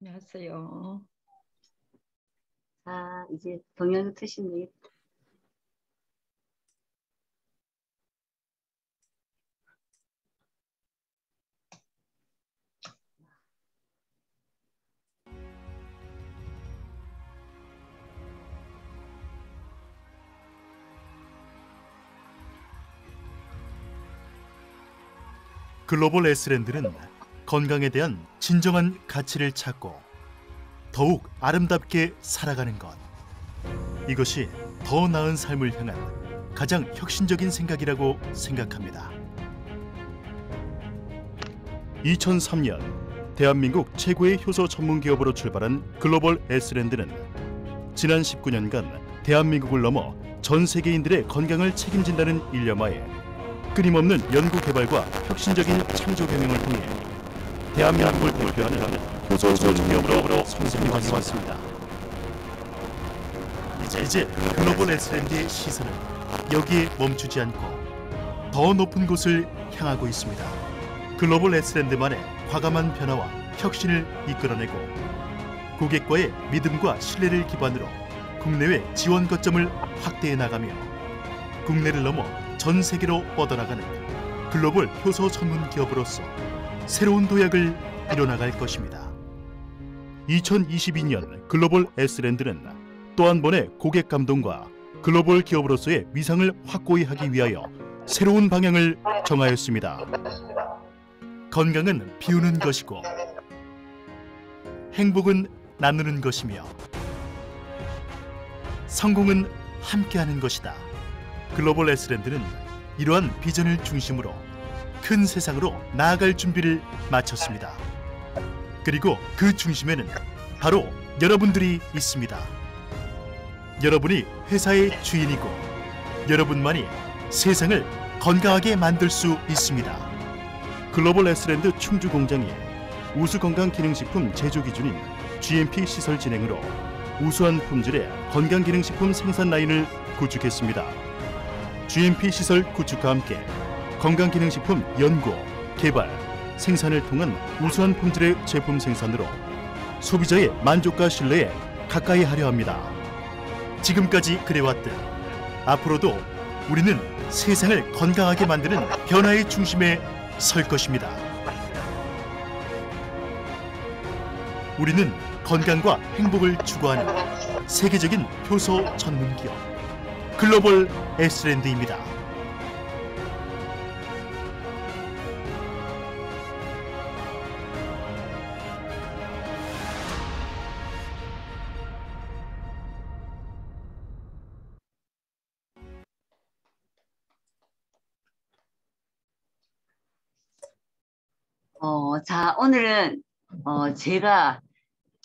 안녕하세요. 자, 이제 동영상 트시면 되겠다. 글로벌 에스랜드는 건강에 대한 진정한 가치를 찾고 더욱 아름답게 살아가는 것. 이것이 더 나은 삶을 향한 가장 혁신적인 생각이라고 생각합니다. 2003년 대한민국 최고의 효소 전문 기업으로 출발한 글로벌 에스랜드는 지난 19년간 대한민국을 넘어 전 세계인들의 건강을 책임진다는 일념하에 끊임없는 연구 개발과 혁신적인 창조 경영을 통해 대한민국을 대표하는 효소 전문기업으로 성장해 왔습니다. 이제 글로벌 에스랜드의 시선은 여기에 멈추지 않고 더 높은 곳을 향하고 있습니다. 글로벌 에스랜드만의 과감한 변화와 혁신을 이끌어내고 고객과의 믿음과 신뢰를 기반으로 국내외 지원 거점을 확대해 나가며 국내를 넘어 전 세계로 뻗어나가는 글로벌 효소 전문 기업으로서 새로운 도약을 이뤄나갈 것입니다. 2022년 글로벌 에스랜드는 또 한 번의 고객 감동과 글로벌 기업으로서의 위상을 확고히 하기 위하여 새로운 방향을 정하였습니다. 건강은 비우는 것이고 행복은 나누는 것이며 성공은 함께하는 것이다. 글로벌 에스랜드는 이러한 비전을 중심으로 큰 세상으로 나아갈 준비를 마쳤습니다. 그리고 그 중심에는 바로 여러분들이 있습니다. 여러분이 회사의 주인이고 여러분만이 세상을 건강하게 만들 수 있습니다. 글로벌 에스랜드 충주 공장이 우수 건강 기능식품 제조 기준인 GMP 시설 진행으로 우수한 품질의 건강 기능식품 생산 라인을 구축했습니다. GMP 시설 구축과 함께 건강 기능식품 연구, 개발, 생산을 통한 우수한 품질의 제품 생산으로 소비자의 만족과 신뢰에 가까이 하려 합니다. 지금까지 그래왔듯 앞으로도 우리는 세상을 건강하게 만드는 변화의 중심에 설 것입니다. 우리는 건강과 행복을 추구하는 세계적인 효소 전문 기업 글로벌 에스랜드입니다. 자, 오늘은 제가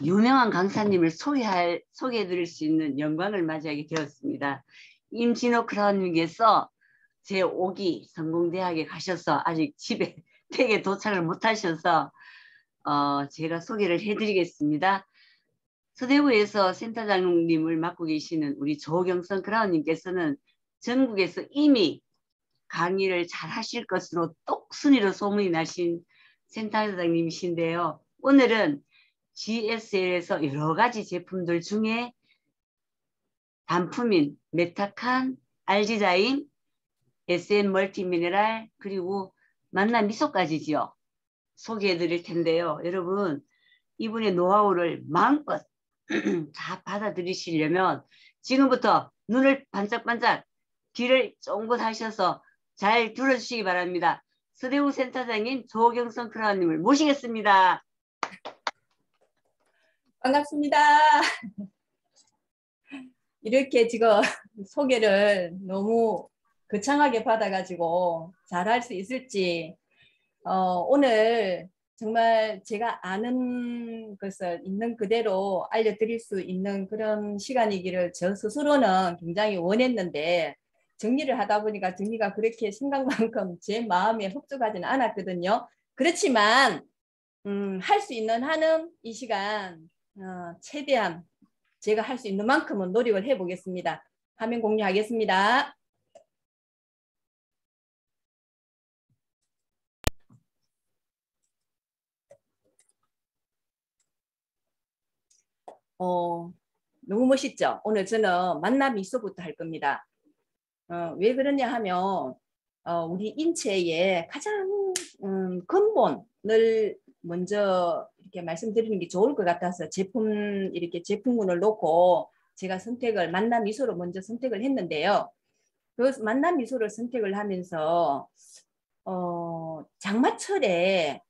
유명한 강사님을 소개해드릴 수 있는 영광을 맞이하게 되었습니다. 임진호 크라운님께서 제 5기 성공대학에 가셔서 아직 집에 댁에 도착을 못하셔서 제가 소개를 해드리겠습니다. 서대구에서 센터장님을 맡고 계시는 우리 조경선 크라운님께서는 전국에서 이미 강의를 잘 하실 것으로 똑순이로 소문이 나신 센터장님이신데요. 오늘은 GSL에서 여러 가지 제품들 중에 단품인 메타칸, 알지자임, SM 멀티미네랄, 그리고 만남 미소까지지요. 소개해 드릴 텐데요. 여러분, 이분의 노하우를 마음껏 다 받아들이시려면 지금부터 눈을 반짝반짝 귀를 쫑긋 하셔서 잘 들어주시기 바랍니다. 서대우 센터장님 조경선 크라운님을 모시겠습니다. 반갑습니다. 이렇게 지금 소개를 너무 거창하게 받아가지고 잘할 수 있을지 오늘 정말 제가 아는 것을 있는 그대로 알려드릴 수 있는 그런 시간이기를 저 스스로는 굉장히 원했는데 정리를 하다 보니까 정리가 그렇게 생각만큼 제 마음에 흡족하지는 않았거든요. 그렇지만 할 수 있는 한은 이 시간 최대한 제가 할 수 있는 만큼은 노력을 해보겠습니다. 화면 공유하겠습니다. 너무 멋있죠. 오늘 저는 만나 미소부터 할 겁니다. 왜 그러냐 하면 우리 인체의 가장 근본을 먼저 이렇게 말씀드리는 게 좋을 것 같아서 이렇게 제품군을 놓고 제가 선택을 만나 미소로 먼저 선택을 했는데요. 그 만나 미소를 선택을 하면서 장마철에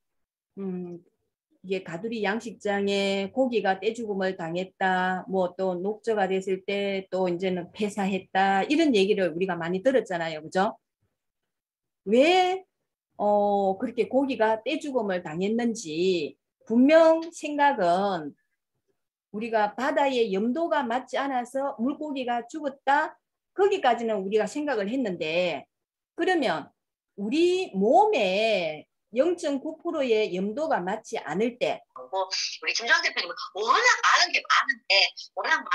이게 가두리 양식장에 고기가 떼죽음을 당했다, 뭐 또 녹조가 됐을 때 또 이제는 폐사했다, 이런 얘기를 우리가 많이 들었잖아요. 그죠? 왜 그렇게 고기가 떼죽음을 당했는지 분명 생각은 우리가 바다의 염도가 맞지 않아서 물고기가 죽었다, 거기까지는 우리가 생각을 했는데, 그러면 우리 몸에 0.9%의 염도가 맞지 않을 때, 우리 김정 대표님은 워낙 많은 게 많은데 워낙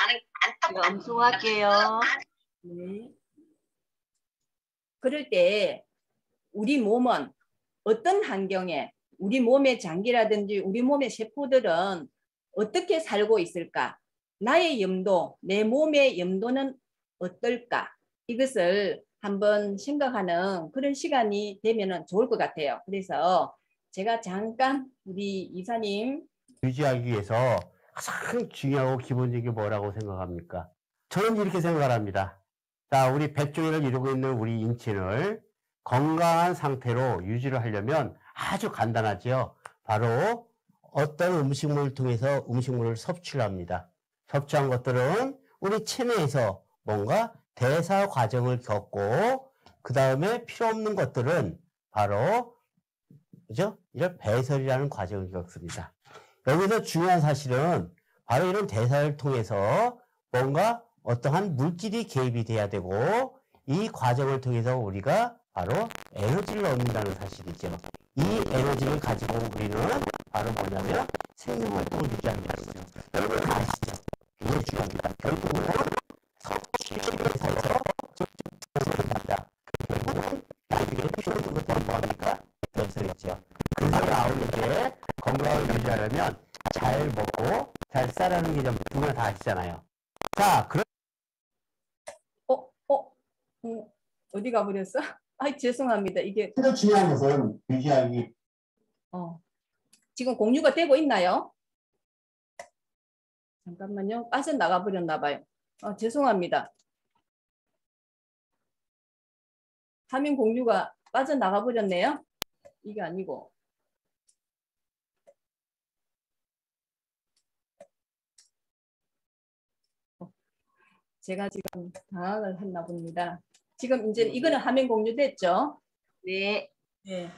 많다고 감소할게요. 네. 그럴 때 우리 몸은 어떤 환경에 우리 몸의 장기라든지 우리 몸의 세포들은 어떻게 살고 있을까? 나의 염도, 내 몸의 염도는 어떨까? 이것을 한번 생각하는 그런 시간이 되면 좋을 것 같아요. 그래서 제가 잠깐 우리 이사님 유지하기 위해서 가장 중요하고 기본적인 게 뭐라고 생각합니까? 저는 이렇게 생각을 합니다. 자, 우리 백종원을 이루고 있는 우리 인체를 건강한 상태로 유지를 하려면 아주 간단하죠. 바로 어떤 음식물을 통해서 음식물을 섭취를 합니다. 섭취한 것들은 우리 체내에서 뭔가 대사 과정을 겪고, 그 다음에 필요 없는 것들은 바로 그죠? 이런 배설이라는 과정을 겪습니다. 여기서 중요한 사실은 바로 이런 대사를 통해서 뭔가 어떠한 물질이 개입이 돼야 되고, 이 과정을 통해서 우리가 바로 에너지를 얻는다는 사실이죠. 이 에너지를 가지고 우리는 바로 뭐냐면 생명활동을 유지하는 것이죠. 여러분 다 아시죠? 굉장히 중요합니다. 결국은 섭취에서 적합합니다. 결국은 나중에 필요 없는 것들은 뭐합니까? 배설이죠. 그래서 나오는 게 건강을 유지하려면 잘 먹고 잘 싸라는 게 좀 누구나 다 아시잖아요. 자, 그럼 어디 가버렸어? 아, 죄송합니다. 이게 가장 중요한 것은 유지하기. 지금 공유가 되고 있나요? 잠깐만요. 빠져나가 버렸나 봐요. 죄송합니다. 화면 공유가 빠져나가 버렸네요. 이게 아니고. 제가 지금 당황을 했나 봅니다. 지금 이제 이거는 화면 공유됐죠? 네. 네.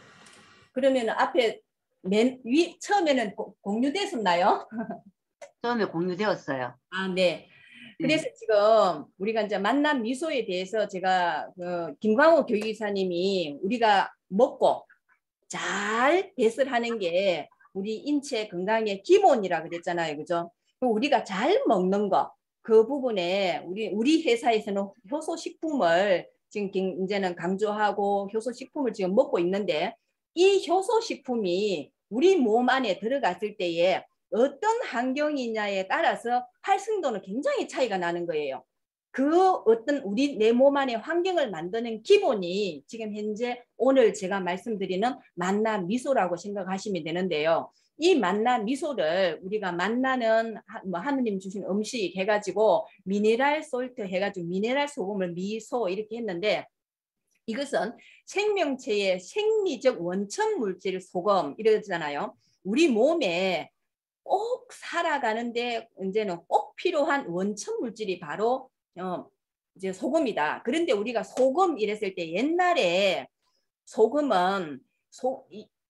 그러면 앞에 맨 위 처음에는 공유됐었나요? 처음에 공유되었어요. 아, 네. 그래서 지금 우리가 이제 만남 미소에 대해서 제가 김광호 교육이사님이 우리가 먹고 잘 배설하는 게 우리 인체 건강의 기본이라 그랬잖아요. 그죠? 우리가 잘 먹는 거, 그 부분에 우리 회사에서는 효소식품을 지금 이제는 강조하고 효소식품을 지금 먹고 있는데, 이 효소식품이 우리 몸 안에 들어갔을 때에 어떤 환경이냐에 따라서 활성도는 굉장히 차이가 나는 거예요. 그 어떤 내 몸 안에 환경을 만드는 기본이 지금 현재 오늘 제가 말씀드리는 만나 미소라고 생각하시면 되는데요. 이 만나 미소를 우리가 만나는 하느님 주신 음식 해가지고 미네랄 솔트 해가지고 미네랄 소금을 미소 이렇게 했는데, 이것은 생명체의 생리적 원천 물질 소금 이러잖아요. 우리 몸에 꼭 살아가는데 이제는 꼭 필요한 원천 물질이 바로 이제 소금이다. 그런데 우리가 소금 이랬을 때 옛날에 소금은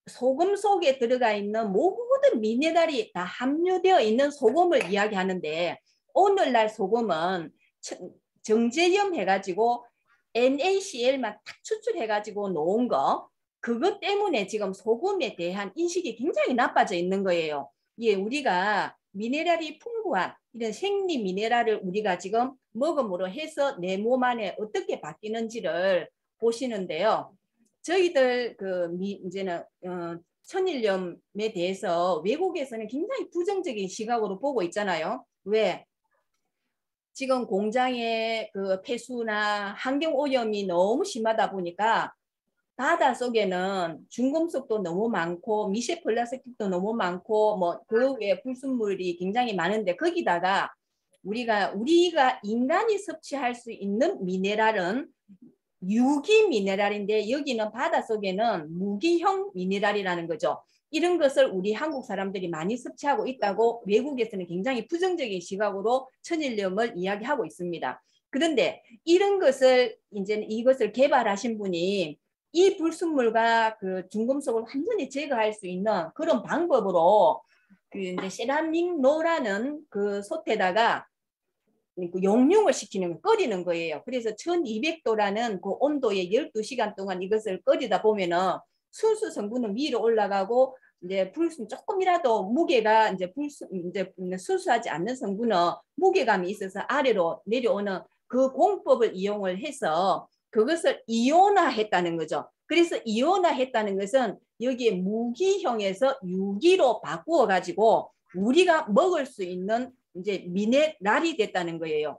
소금 속에 들어가 있는 모든 미네랄이 다 함유되어 있는 소금을 이야기하는데, 오늘날 소금은 정제염 해가지고 NaCl만 딱 추출해가지고 놓은 거, 그것 때문에 지금 소금에 대한 인식이 굉장히 나빠져 있는 거예요. 예, 우리가 미네랄이 풍부한 이런 생리 미네랄을 우리가 지금 먹음으로 해서 내 몸 안에 어떻게 바뀌는지를 보시는데요. 저희들 이제는 천일염에 대해서 외국에서는 굉장히 부정적인 시각으로 보고 있잖아요. 왜? 지금 공장의 그 폐수나 환경 오염이 너무 심하다 보니까 바다 속에는 중금속도 너무 많고 미세 플라스틱도 너무 많고 뭐 그 외에 불순물이 굉장히 많은데 거기다가 우리가 인간이 섭취할 수 있는 미네랄은 유기 미네랄인데 여기는 바닷속에는 무기형 미네랄이라는 거죠. 이런 것을 우리 한국 사람들이 많이 섭취하고 있다고 외국에서는 굉장히 부정적인 시각으로 천일염을 이야기하고 있습니다. 그런데 이런 것을 이것을 개발하신 분이 이 불순물과 그 중금속을 완전히 제거할 수 있는 그런 방법으로 그 이제 세라믹노라는 그 솥에다가 용융을 시키는 거, 끓이는 거예요. 그래서 1200도라는 그 온도에 12시간 동안 이것을 끓이다 보면은 순수 성분은 위로 올라가고 이제 불순 조금이라도 무게가 이제 순수하지 않는 성분은 무게감이 있어서 아래로 내려오는 그 공법을 이용을 해서 그것을 이온화했다는 거죠. 그래서 이온화했다는 것은 여기에 무기형에서 유기로 바꾸어 가지고 우리가 먹을 수 있는 이제 미네랄이 됐다는 거예요.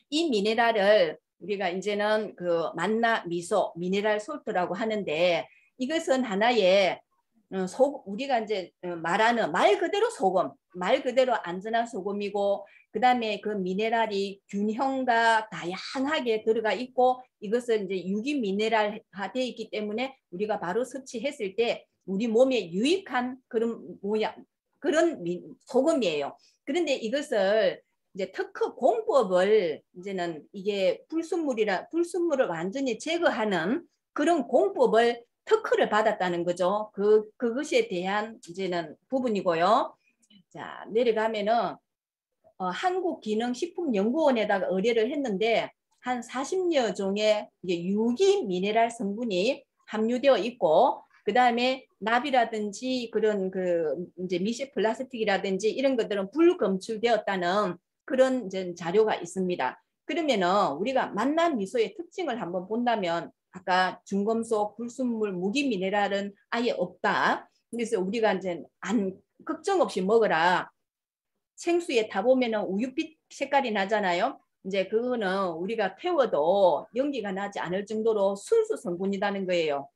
이 미네랄을 우리가 이제는 그 만나 미소 미네랄 솔트라고 하는데 이것은 하나의 우리가 이제 말하는 말 그대로 소금, 말 그대로 안전한 소금이고 그 다음에 그 미네랄이 균형과 다양하게 들어가 있고 이것은 이제 유기 미네랄화 되어 있기 때문에 우리가 바로 섭취했을 때 우리 몸에 유익한 그런 소금이에요. 그런데 이것을 이제 특허 공법을 이제는 이게 불순물을 완전히 제거하는 그런 공법을 특허를 받았다는 거죠. 그것에 대한 이제는 부분이고요. 자, 내려가면은 한국기능식품연구원에다가 의뢰를 했는데 한 40여 종의 유기 미네랄 성분이 함유되어 있고 그 다음에 납이라든지 그런 이제 미세 플라스틱이라든지 이런 것들은 불검출되었다는 그런 이제 자료가 있습니다. 그러면은 우리가 만난 미소의 특징을 한번 본다면 아까 중금속, 불순물, 무기 미네랄은 아예 없다. 그래서 우리가 이제 걱정 없이 먹어라. 생수에 타보면은 우유빛 색깔이 나잖아요. 이제 그거는 우리가 태워도 연기가 나지 않을 정도로 순수 성분이라는 거예요.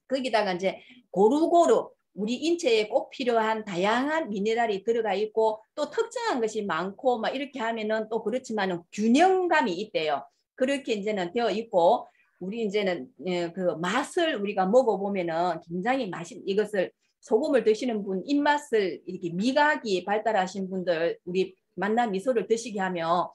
거기다가 이제 고루고루 우리 인체에 꼭 필요한 다양한 미네랄이 들어가 있고 또 특정한 것이 많고 막 이렇게 하면은 또 그렇지만은 균형감이 있대요. 그렇게 이제는 되어 있고 우리 이제는 그 맛을 우리가 먹어보면은 굉장히 이것을 소금을 드시는 분 입맛을 이렇게 미각이 발달하신 분들 우리 만나 미소를 드시게 하면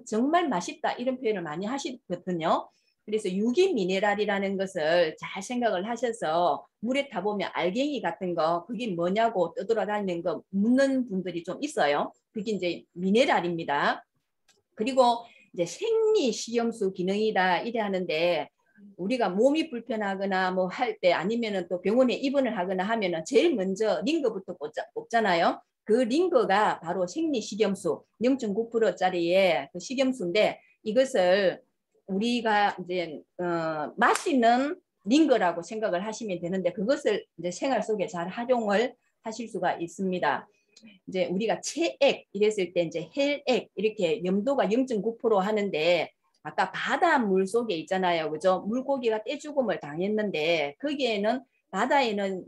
정말 맛있다 이런 표현을 많이 하시거든요. 그래서 유기 미네랄이라는 것을 잘 생각을 하셔서 물에 타보면 알갱이 같은 거 그게 뭐냐고 떠돌아다니는 거 묻는 분들이 좀 있어요. 그게 이제 미네랄입니다. 그리고 이제 생리식염수 기능이다 이래 하는데 우리가 몸이 불편하거나 뭐 할 때 아니면은 또 병원에 입원을 하거나 하면은 제일 먼저 링거부터 뽑잖아요. 그 링거가 바로 생리식염수 0.9%짜리의 그 식염수인데 이것을 우리가 이제 마시는 링거라고 생각을 하시면 되는데 그것을 이제 생활 속에 잘 활용을 하실 수가 있습니다. 이제 우리가 체액 이랬을 때 이제 헬액 이렇게 염도가 0.9% 하는데 아까 바닷물 속에 있잖아요. 그죠? 물고기가 떼죽음을 당했는데 거기에는 바다에는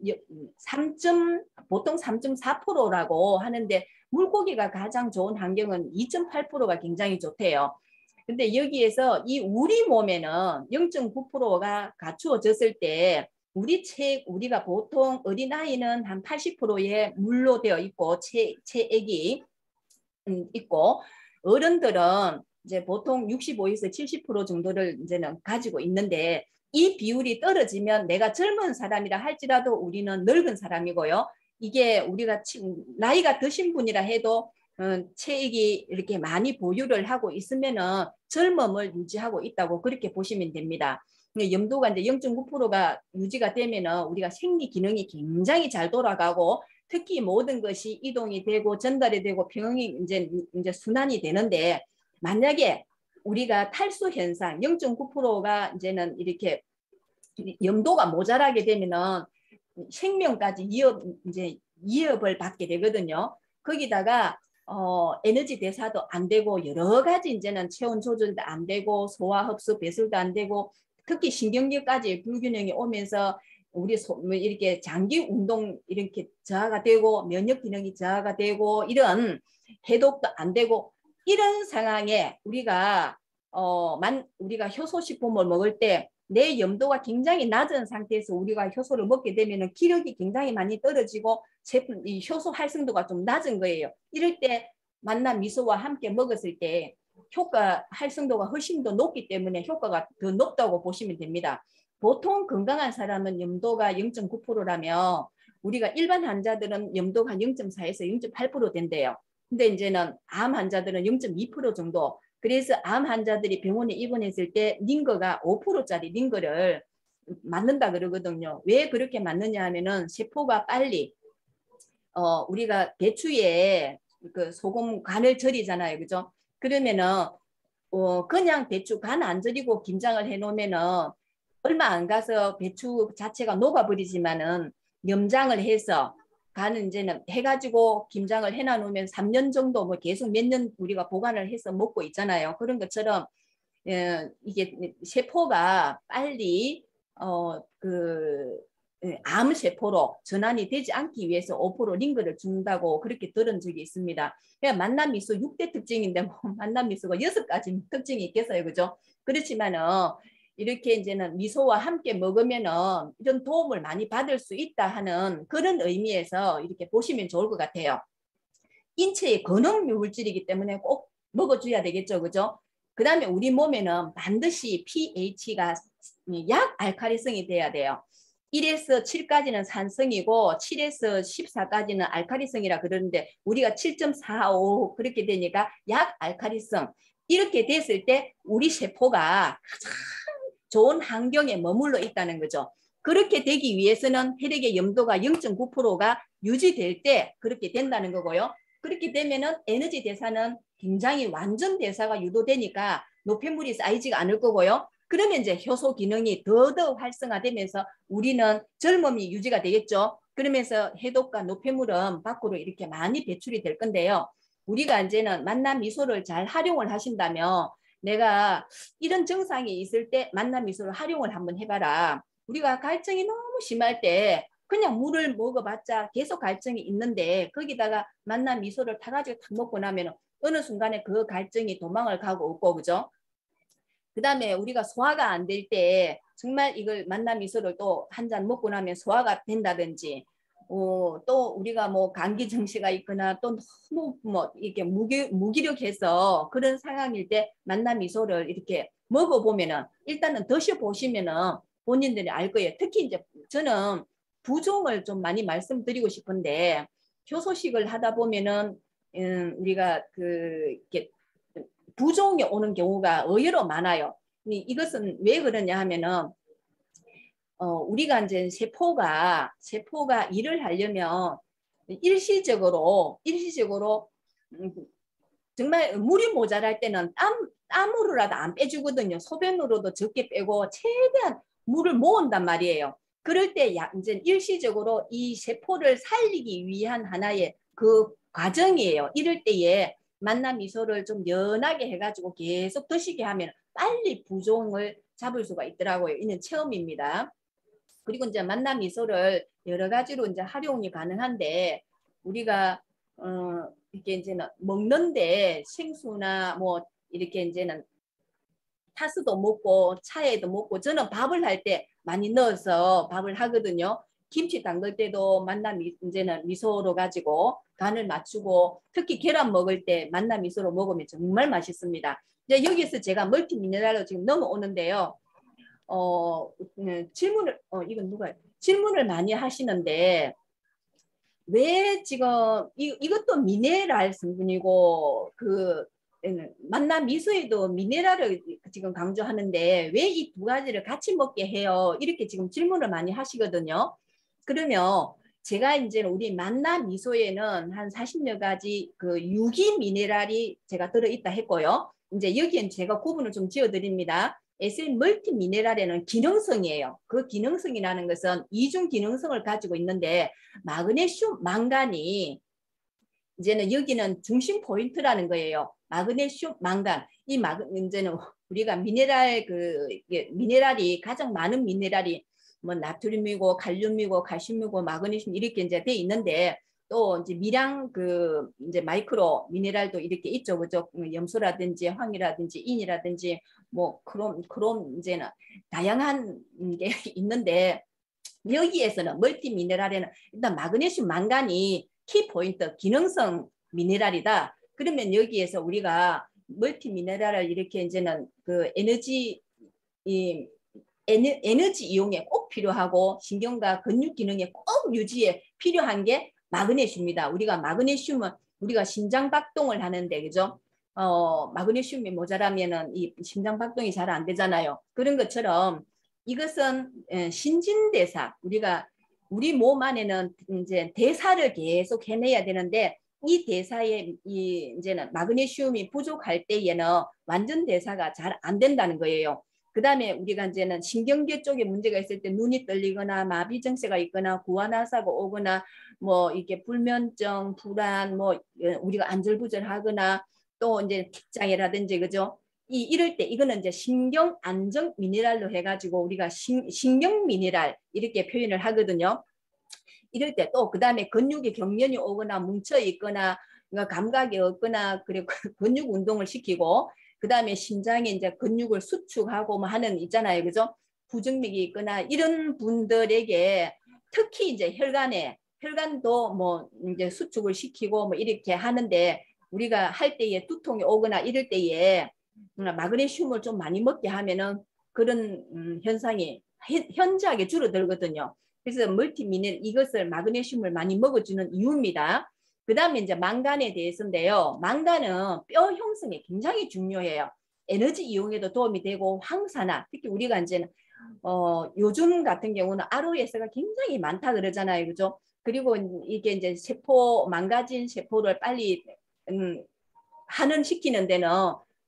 보통 3.4%라고 하는데 물고기가 가장 좋은 환경은 2.8%가 굉장히 좋대요. 근데 여기에서 이 우리 몸에는 0.9%가 갖추어졌을 때 우리가 보통 어린아이는 한 80%의 물로 되어 있고 체액이 있고 어른들은 이제 보통 65에서 70% 정도를 이제는 가지고 있는데 이 비율이 떨어지면 내가 젊은 사람이라 할지라도 우리는 늙은 사람이고요. 이게 우리가 나이가 드신 분이라 해도 체액이 이렇게 많이 보유를 하고 있으면은 젊음을 유지하고 있다고 그렇게 보시면 됩니다. 염도가 이제 0.9%가 유지가 되면은 우리가 생리 기능이 굉장히 잘 돌아가고 특히 모든 것이 이동이 되고 전달이 되고 병이 이제 순환이 되는데 만약에 우리가 탈수 현상 0.9%가 이제는 이렇게 염도가 모자라게 되면은 생명까지 이업을 받게 되거든요. 거기다가 에너지 대사도 안 되고 여러 가지 이제는 체온 조절도 안 되고 소화 흡수 배설도 안 되고 특히 신경계까지 불균형이 오면서 우리 이렇게 장기 운동 이렇게 저하가 되고 면역 기능이 저하가 되고 이런 해독도 안 되고 이런 상황에 우리가 효소식품을 먹을 때 내 염도가 굉장히 낮은 상태에서 우리가 효소를 먹게 되면 기력이 굉장히 많이 떨어지고 이 효소 활성도가 좀 낮은 거예요. 이럴 때 만남 미소와 함께 먹었을 때 효과 활성도가 훨씬 더 높기 때문에 효과가 더 높다고 보시면 됩니다. 보통 건강한 사람은 염도가 0.9%라면 우리가 일반 환자들은 염도가 0.4에서 0.8% 된대요. 근데 이제는 암 환자들은 0.2% 정도. 그래서 암 환자들이 병원에 입원했을 때 링거가 5%짜리 링거를 맞는다 그러거든요. 왜 그렇게 맞느냐 하면은 세포가 빨리 우리가 배추에 그 소금 간을 절이잖아요. 그죠? 그러면은 그냥 배추 간 안 절이고 김장을 해 놓으면은 얼마 안 가서 배추 자체가 녹아버리지만은 염장을 해서 간은 이제는 해가지고 김장을 해놔 놓으면 3년 정도 뭐 계속 몇 년 우리가 보관을 해서 먹고 있잖아요. 그런 것처럼 이게 세포가 빨리 암세포로 전환이 되지 않기 위해서 5% 링거를 준다고 그렇게 들은 적이 있습니다. 그냥 만남미소 6대 특징인데 뭐 만남미소가 6가지 특징이 있겠어요. 그죠? 그렇지만은 이렇게 이제는 미소와 함께 먹으면은 이런 도움을 많이 받을 수 있다 하는 그런 의미에서 이렇게 보시면 좋을 것 같아요. 인체의 근원 물질이기 때문에 꼭 먹어줘야 되겠죠. 그죠? 그 다음에 우리 몸에는 반드시 pH가 약 알칼리성이 돼야 돼요. 1에서 7까지는 산성이고 7에서 14까지는 알칼리성이라 그러는데 우리가 7.45 그렇게 되니까 약 알칼리성. 이렇게 됐을 때 우리 세포가 가장 좋은 환경에 머물러 있다는 거죠. 그렇게 되기 위해서는 혈액의 염도가 0.9%가 유지될 때 그렇게 된다는 거고요. 그렇게 되면은 에너지 대사는 굉장히 완전 대사가 유도되니까 노폐물이 쌓이지가 않을 거고요. 그러면 이제 효소 기능이 더더욱 활성화되면서 우리는 젊음이 유지가 되겠죠. 그러면서 해독과 노폐물은 밖으로 이렇게 많이 배출이 될 건데요. 우리가 이제는 만남 미소를 잘 활용을 하신다면 내가 이런 증상이 있을 때 만남 미소를 활용을 한번 해봐라. 우리가 갈증이 너무 심할 때 그냥 물을 먹어봤자 계속 갈증이 있는데 거기다가 만남 미소를 타가지고 탁 먹고 나면 어느 순간에 그 갈증이 도망을 가고 없고 그죠? 그 다음에 우리가 소화가 안 될 때 정말 이걸 만남 미소를 또 한 잔 먹고 나면 소화가 된다든지 또 우리가 뭐 감기 증세가 있거나 또 너무 뭐 이렇게 무기력해서 그런 상황일 때 만남 미소를 이렇게 먹어보면은 일단은 드셔보시면은 본인들이 알 거예요. 특히 이제 저는 부종을 좀 많이 말씀드리고 싶은데 효소식을 하다 보면은 우리가 이렇게 부종이 오는 경우가 의외로 많아요. 이것은 왜 그러냐 하면은 우리가 이제 세포가 일을 하려면 일시적으로 정말 물이 모자랄 때는 땀으로라도 안 빼주거든요. 소변으로도 적게 빼고 최대한 물을 모은단 말이에요. 그럴 때 이제 일시적으로 이 세포를 살리기 위한 하나의 그 과정이에요. 이럴 때에 만남 미소를 좀 연하게 해가지고 계속 드시게 하면 빨리 부종을 잡을 수가 있더라고요. 이는 체험입니다. 그리고 이제 만남 미소를 여러 가지로 이제 활용이 가능한데 우리가 이렇게 이제는 먹는데 생수나 뭐 이렇게 이제는 타스도 먹고 차에도 먹고 저는 밥을 할 때 많이 넣어서 밥을 하거든요. 김치 담글 때도 만남 이제는 미소로 가지고 간을 맞추고 특히 계란 먹을 때 만남 미소로 먹으면 정말 맛있습니다. 이제 여기서 제가 멀티미네랄로 지금 넘어오는데요. 질문을 많이 하시는데 왜 지금 이것도 미네랄 성분이고 만남 미소에도 미네랄을 지금 강조하는데 왜 이 두 가지를 같이 먹게 해요? 이렇게 지금 질문을 많이 하시거든요. 그러면 제가 이제 우리 만남 미소에는 한 40여 가지 그 유기 미네랄이 제가 들어있다 했고요. 이제 여기엔 제가 구분을 좀 지어드립니다. SM 멀티 미네랄에는 기능성이에요. 그 기능성이라는 것은 이중 기능성을 가지고 있는데 마그네슘, 망간이 이제는 여기는 중심 포인트라는 거예요. 마그네슘, 망간. 이제는 우리가 미네랄 미네랄이 가장 많은 미네랄이 뭐 나트륨이고 칼륨이고 칼슘이고 마그네슘 이렇게 이제 돼 있는데 또 이제 미량 이제 마이크로 미네랄도 이렇게 있죠. 그죠? 염소라든지 황이라든지 인이라든지 뭐 크롬 이제는 다양한 게 있는데 여기에서는 멀티 미네랄에는 일단 마그네슘, 망간이 키포인트 기능성 미네랄이다. 그러면 여기에서 우리가 멀티 미네랄을 이렇게 이제는 에너지 이용에 꼭 필요하고 신경과 근육 기능에 꼭 유지에 필요한 게 마그네슘입니다. 우리가 마그네슘은 우리가 심장 박동을 하는데 그죠? 마그네슘이 모자라면은 이 심장 박동이 잘 안 되잖아요. 그런 것처럼 이것은 신진대사 우리 몸 안에는 이제 대사를 계속 해내야 되는데 이 대사에 이제는 마그네슘이 부족할 때에는 완전 대사가 잘 안 된다는 거예요. 그 다음에 우리가 이제는 신경계 쪽에 문제가 있을 때 눈이 떨리거나 마비 증세가 있거나 구안화사가 오거나 뭐 이게 불면증, 불안, 뭐 우리가 안절부절하거나 또 이제 틱장애라든지 그죠? 이럴 때 이거는 이제 신경 안정 미네랄로 해가지고 우리가 신경 미네랄 이렇게 표현을 하거든요. 이럴 때 또 그 다음에 근육이 경련이 오거나 뭉쳐 있거나 감각이 없거나 그리고 근육 운동을 시키고 그 다음에 심장에 이제 근육을 수축하고 뭐 하는 있잖아요, 그죠? 부정맥이 있거나 이런 분들에게 특히 이제 혈관도 뭐 이제 수축을 시키고 뭐 이렇게 하는데 우리가 할 때에 두통이 오거나 이럴 때에 마그네슘을 좀 많이 먹게 하면은 그런 현상이 현저하게 줄어들거든요. 그래서 멀티미네랄 이것을 마그네슘을 많이 먹어주는 이유입니다. 그 다음에 이제 망간에 대해서인데요. 망간은 뼈 형성에 굉장히 중요해요. 에너지 이용에도 도움이 되고 황산화, 특히 우리가 이제는 요즘 같은 경우는 ROS가 굉장히 많다 그러잖아요, 그죠? 그리고 이게 이제 망가진 세포를 빨리 환원시키는 데는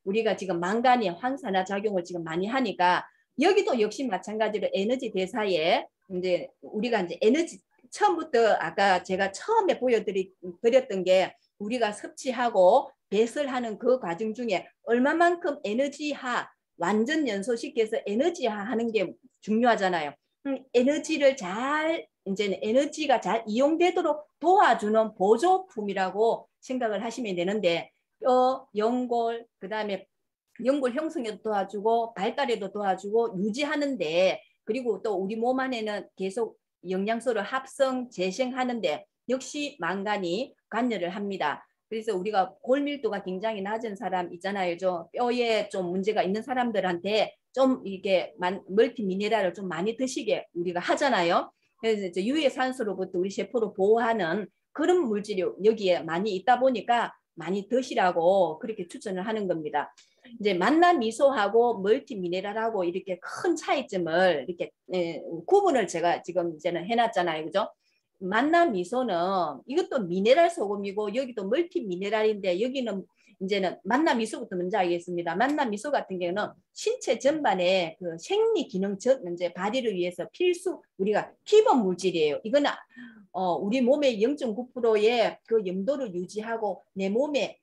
우리가 지금 망간이 황산화 작용을 지금 많이 하니까 여기도 역시 마찬가지로 에너지 대사에 이제 우리가 이제 에너지 처음부터 아까 제가 처음에 보여드렸던 게 우리가 섭취하고 배설하는 그 과정 중에 얼마만큼 에너지화 완전 연소시켜서 에너지화 하는 게 중요하잖아요. 에너지를 이제는 에너지가 잘 이용되도록 도와주는 보조품이라고 생각을 하시면 되는데 뼈, 연골, 그 다음에 연골 형성에도 도와주고 발달에도 도와주고 유지하는데 그리고 또 우리 몸 안에는 계속 영양소를 합성, 재생하는데 역시 망간이 관여를 합니다. 그래서 우리가 골밀도가 굉장히 낮은 사람 있잖아요. 뼈에 좀 문제가 있는 사람들한테 좀 이게 멀티미네랄을 좀 많이 드시게 우리가 하잖아요. 그래서 이제 유해산소로부터 우리 세포를 보호하는 그런 물질이 여기에 많이 있다 보니까 많이 드시라고 그렇게 추천을 하는 겁니다. 이제 만나미소하고 멀티미네랄하고 이렇게 큰 차이점을 이렇게 구분을 제가 지금 이제는 해놨잖아요, 그죠? 만나미소는 이것도 미네랄 소금이고 여기도 멀티미네랄인데 여기는 이제는 만나미소부터 먼저 하겠습니다. 만나미소 같은 경우는 신체 전반의 그 생리 기능 이제 발휘를 위해서 필수 우리가 기본 물질이에요. 이거는 우리 몸의 0.9%의 그 염도를 유지하고 내 몸에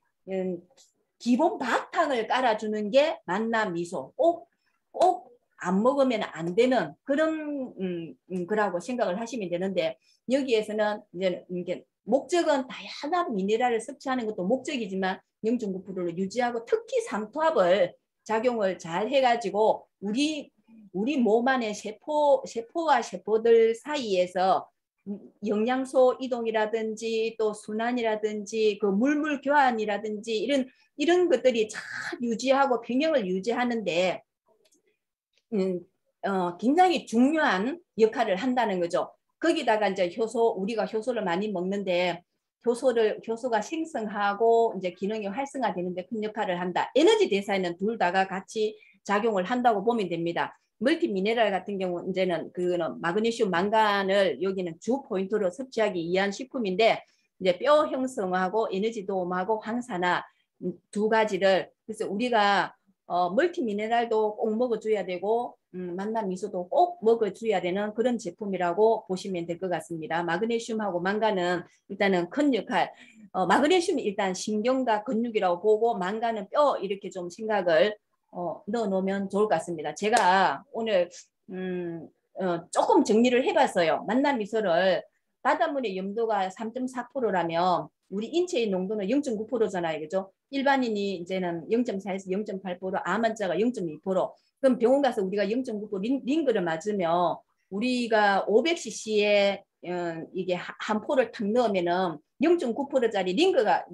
기본 바탕을 깔아주는 게 만나미소. 꼭 안 먹으면 안 되는 그런 거라고 생각을 하시면 되는데 여기에서는 이제 이게 목적은 다양한 미네랄을 섭취하는 것도 목적이지만 0.9%를 유지하고 특히 상투합을 작용을 잘 해가지고 우리 몸 안의 세포와 세포들 사이에서 영양소 이동이라든지 또 순환이라든지 그 물물 교환이라든지 이런 것들이 잘 유지하고 평형을 유지하는데 굉장히 중요한 역할을 한다는 거죠. 거기다가 이제 우리가 효소를 많이 먹는데 효소가 생성하고 이제 기능이 활성화되는데 큰 역할을 한다. 에너지 대사에는 둘 다가 같이 작용을 한다고 보면 됩니다. 멀티미네랄 같은 경우 이제는 그거는 마그네슘, 망간을 여기는 주 포인트로 섭취하기 위한 식품인데 이제 뼈 형성하고 에너지 도움하고 황산화 두 가지를 그래서 우리가 멀티미네랄도 꼭 먹어줘야 되고 만남 미소도 꼭 먹어줘야 되는 그런 제품이라고 보시면 될 것 같습니다. 마그네슘하고 망간은 일단은 큰 역할. 마그네슘이 일단 신경과 근육이라고 보고 망간은 뼈 이렇게 좀 생각을 넣어 놓으면 좋을 것 같습니다. 제가 오늘 조금 정리를 해봤어요. 만남 미소를 바닷물의 염도가 3.4%라면 우리 인체의 농도는 0.9%잖아요. 그죠? 일반인이 이제는 0.4에서 0.8%, 암 환자가 0.2%. 그럼 병원 가서 우리가 0.9% 링거를 맞으면 우리가 500cc에 이게 한 포를 탁 넣으면은 0.9%짜리 링거가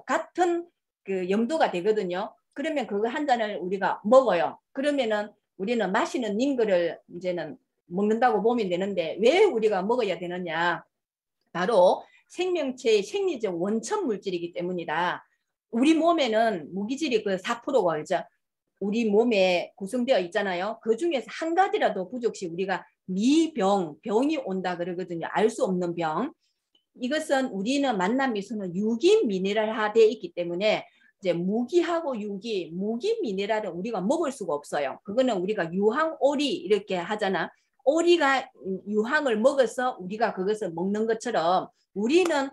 같은 그 염도가 되거든요. 그러면 그거 한 잔을 우리가 먹어요. 그러면은 우리는 마시는 링거를 이제는 먹는다고 보면 되는데 왜 우리가 먹어야 되느냐? 바로 생명체의 생리적 원천 물질이기 때문이다. 우리 몸에는 무기질이 그 4%가 이제 우리 몸에 구성되어 있잖아요. 그 중에서 한 가지라도 부족 시 우리가 병이 온다 그러거든요. 알 수 없는 병. 이것은 우리는 만남 미소는 유기 미네랄화되어 있기 때문에 이제 무기하고 무기 미네랄은 우리가 먹을 수가 없어요. 그거는 우리가 유황 오리 이렇게 하잖아. 오리가 유황을 먹어서 우리가 그것을 먹는 것처럼 우리는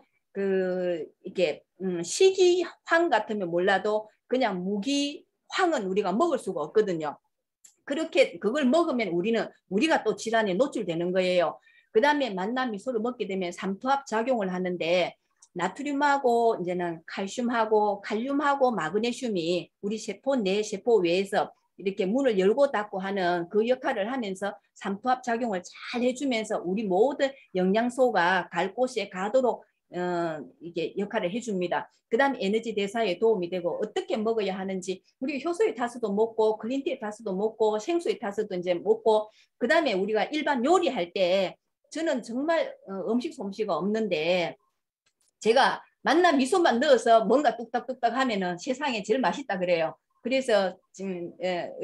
이게 시기황 같으면 몰라도 그냥 무기황은 우리가 먹을 수가 없거든요. 그렇게 그걸 먹으면 우리가 또 질환에 노출되는 거예요. 그 다음에 만남 미소를 먹게 되면 삼투압 작용을 하는데 나트륨하고 이제는 칼슘하고 칼륨하고 마그네슘이 우리 세포 내 세포 외에서 이렇게 문을 열고 닫고 하는 그 역할을 하면서 삼투압 작용을 잘 해주면서 우리 모든 영양소가 갈 곳에 가도록 이게 역할을 해줍니다. 그 다음에 에너지 대사에 도움이 되고 어떻게 먹어야 하는지 우리 효소의 타스도 먹고 그린티의 타스도 먹고 생수의 타스도 이제 먹고 그 다음에 우리가 일반 요리할 때 저는 정말 음식 솜씨가 없는데 제가 만남 미소만 넣어서 뭔가 뚝딱뚝딱 하면은 세상에 제일 맛있다 그래요. 그래서 지금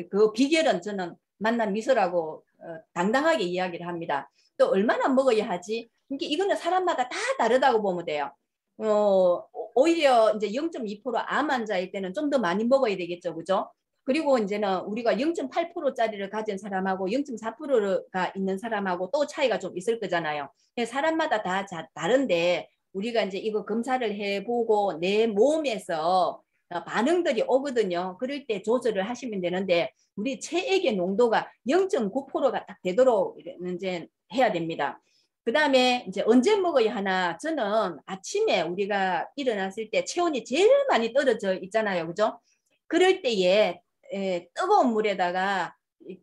그 비결은 저는 만남 미소라고 당당하게 이야기를 합니다. 또 얼마나 먹어야 하지? 이거는 사람마다 다 다르다고 보면 돼요. 오히려 이제 0.2% 암 환자일 때는 좀 더 많이 먹어야 되겠죠, 그죠? 그리고 이제는 우리가 0.8%짜리를 가진 사람하고 0.4%가 있는 사람하고 또 차이가 좀 있을 거잖아요. 사람마다 다 다른데 우리가 이제 이거 검사를 해보고 내 몸에서 반응들이 오거든요. 그럴 때 조절을 하시면 되는데 우리 체액의 농도가 0.9%가 딱 되도록 이제 해야 됩니다. 그 다음에 이제 언제 먹어야 하나? 저는 아침에 우리가 일어났을 때 체온이 제일 많이 떨어져 있잖아요. 그죠? 그럴 때에 뜨거운 물에다가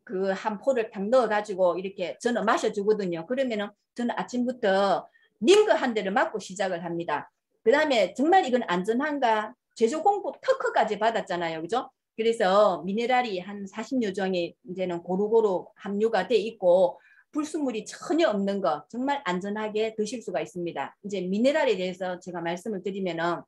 그 한 포를 탁 넣어가지고 이렇게 저는 마셔주거든요. 그러면은 저는 아침부터 링거 한 대를 맞고 시작을 합니다. 그 다음에 정말 이건 안전한가? 제조 공법 특허까지 받았잖아요. 그죠? 그래서 미네랄이 한 40여 종이 이제는 고루고루 함유가 돼 있고 불순물이 전혀 없는 거 정말 안전하게 드실 수가 있습니다. 이제 미네랄에 대해서 제가 말씀을 드리면은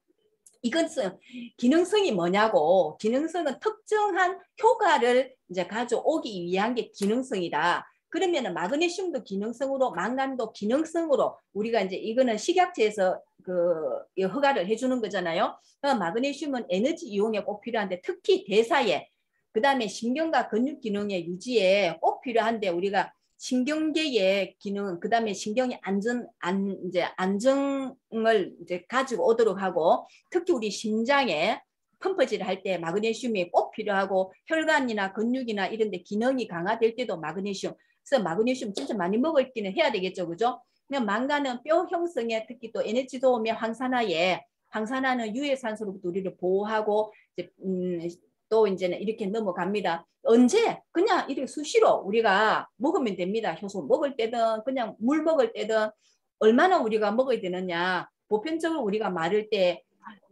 이것은 기능성이 뭐냐고 기능성은 특정한 효과를 이제 가져오기 위한 게 기능성이다. 그러면은 마그네슘도 기능성으로 망간도 기능성으로 우리가 이제 이거는 식약처에서 그 허가를 해주는 거잖아요. 마그네슘은 에너지 이용에 꼭 필요한데 특히 대사에 그 다음에 신경과 근육 기능의 유지에 꼭 필요한데 우리가 신경계의 기능, 그 다음에 신경이 안정을 이제 가지고 오도록 하고, 특히 우리 심장에 펌프질을 할 때 마그네슘이 꼭 필요하고, 혈관이나 근육이나 이런 데 기능이 강화될 때도 마그네슘. 그래서 마그네슘 진짜 많이 먹기는 해야 되겠죠. 그죠? 그냥 망간은 뼈 형성에 특히 또 에너지 도움의 황산화는 유해산소로부터 우리를 보호하고, 이제, 또 이제는 이렇게 넘어갑니다. 언제? 그냥 이렇게 수시로 우리가 먹으면 됩니다. 효소 먹을 때든 그냥 물 먹을 때든 얼마나 우리가 먹어야 되느냐. 보편적으로 우리가 말할 때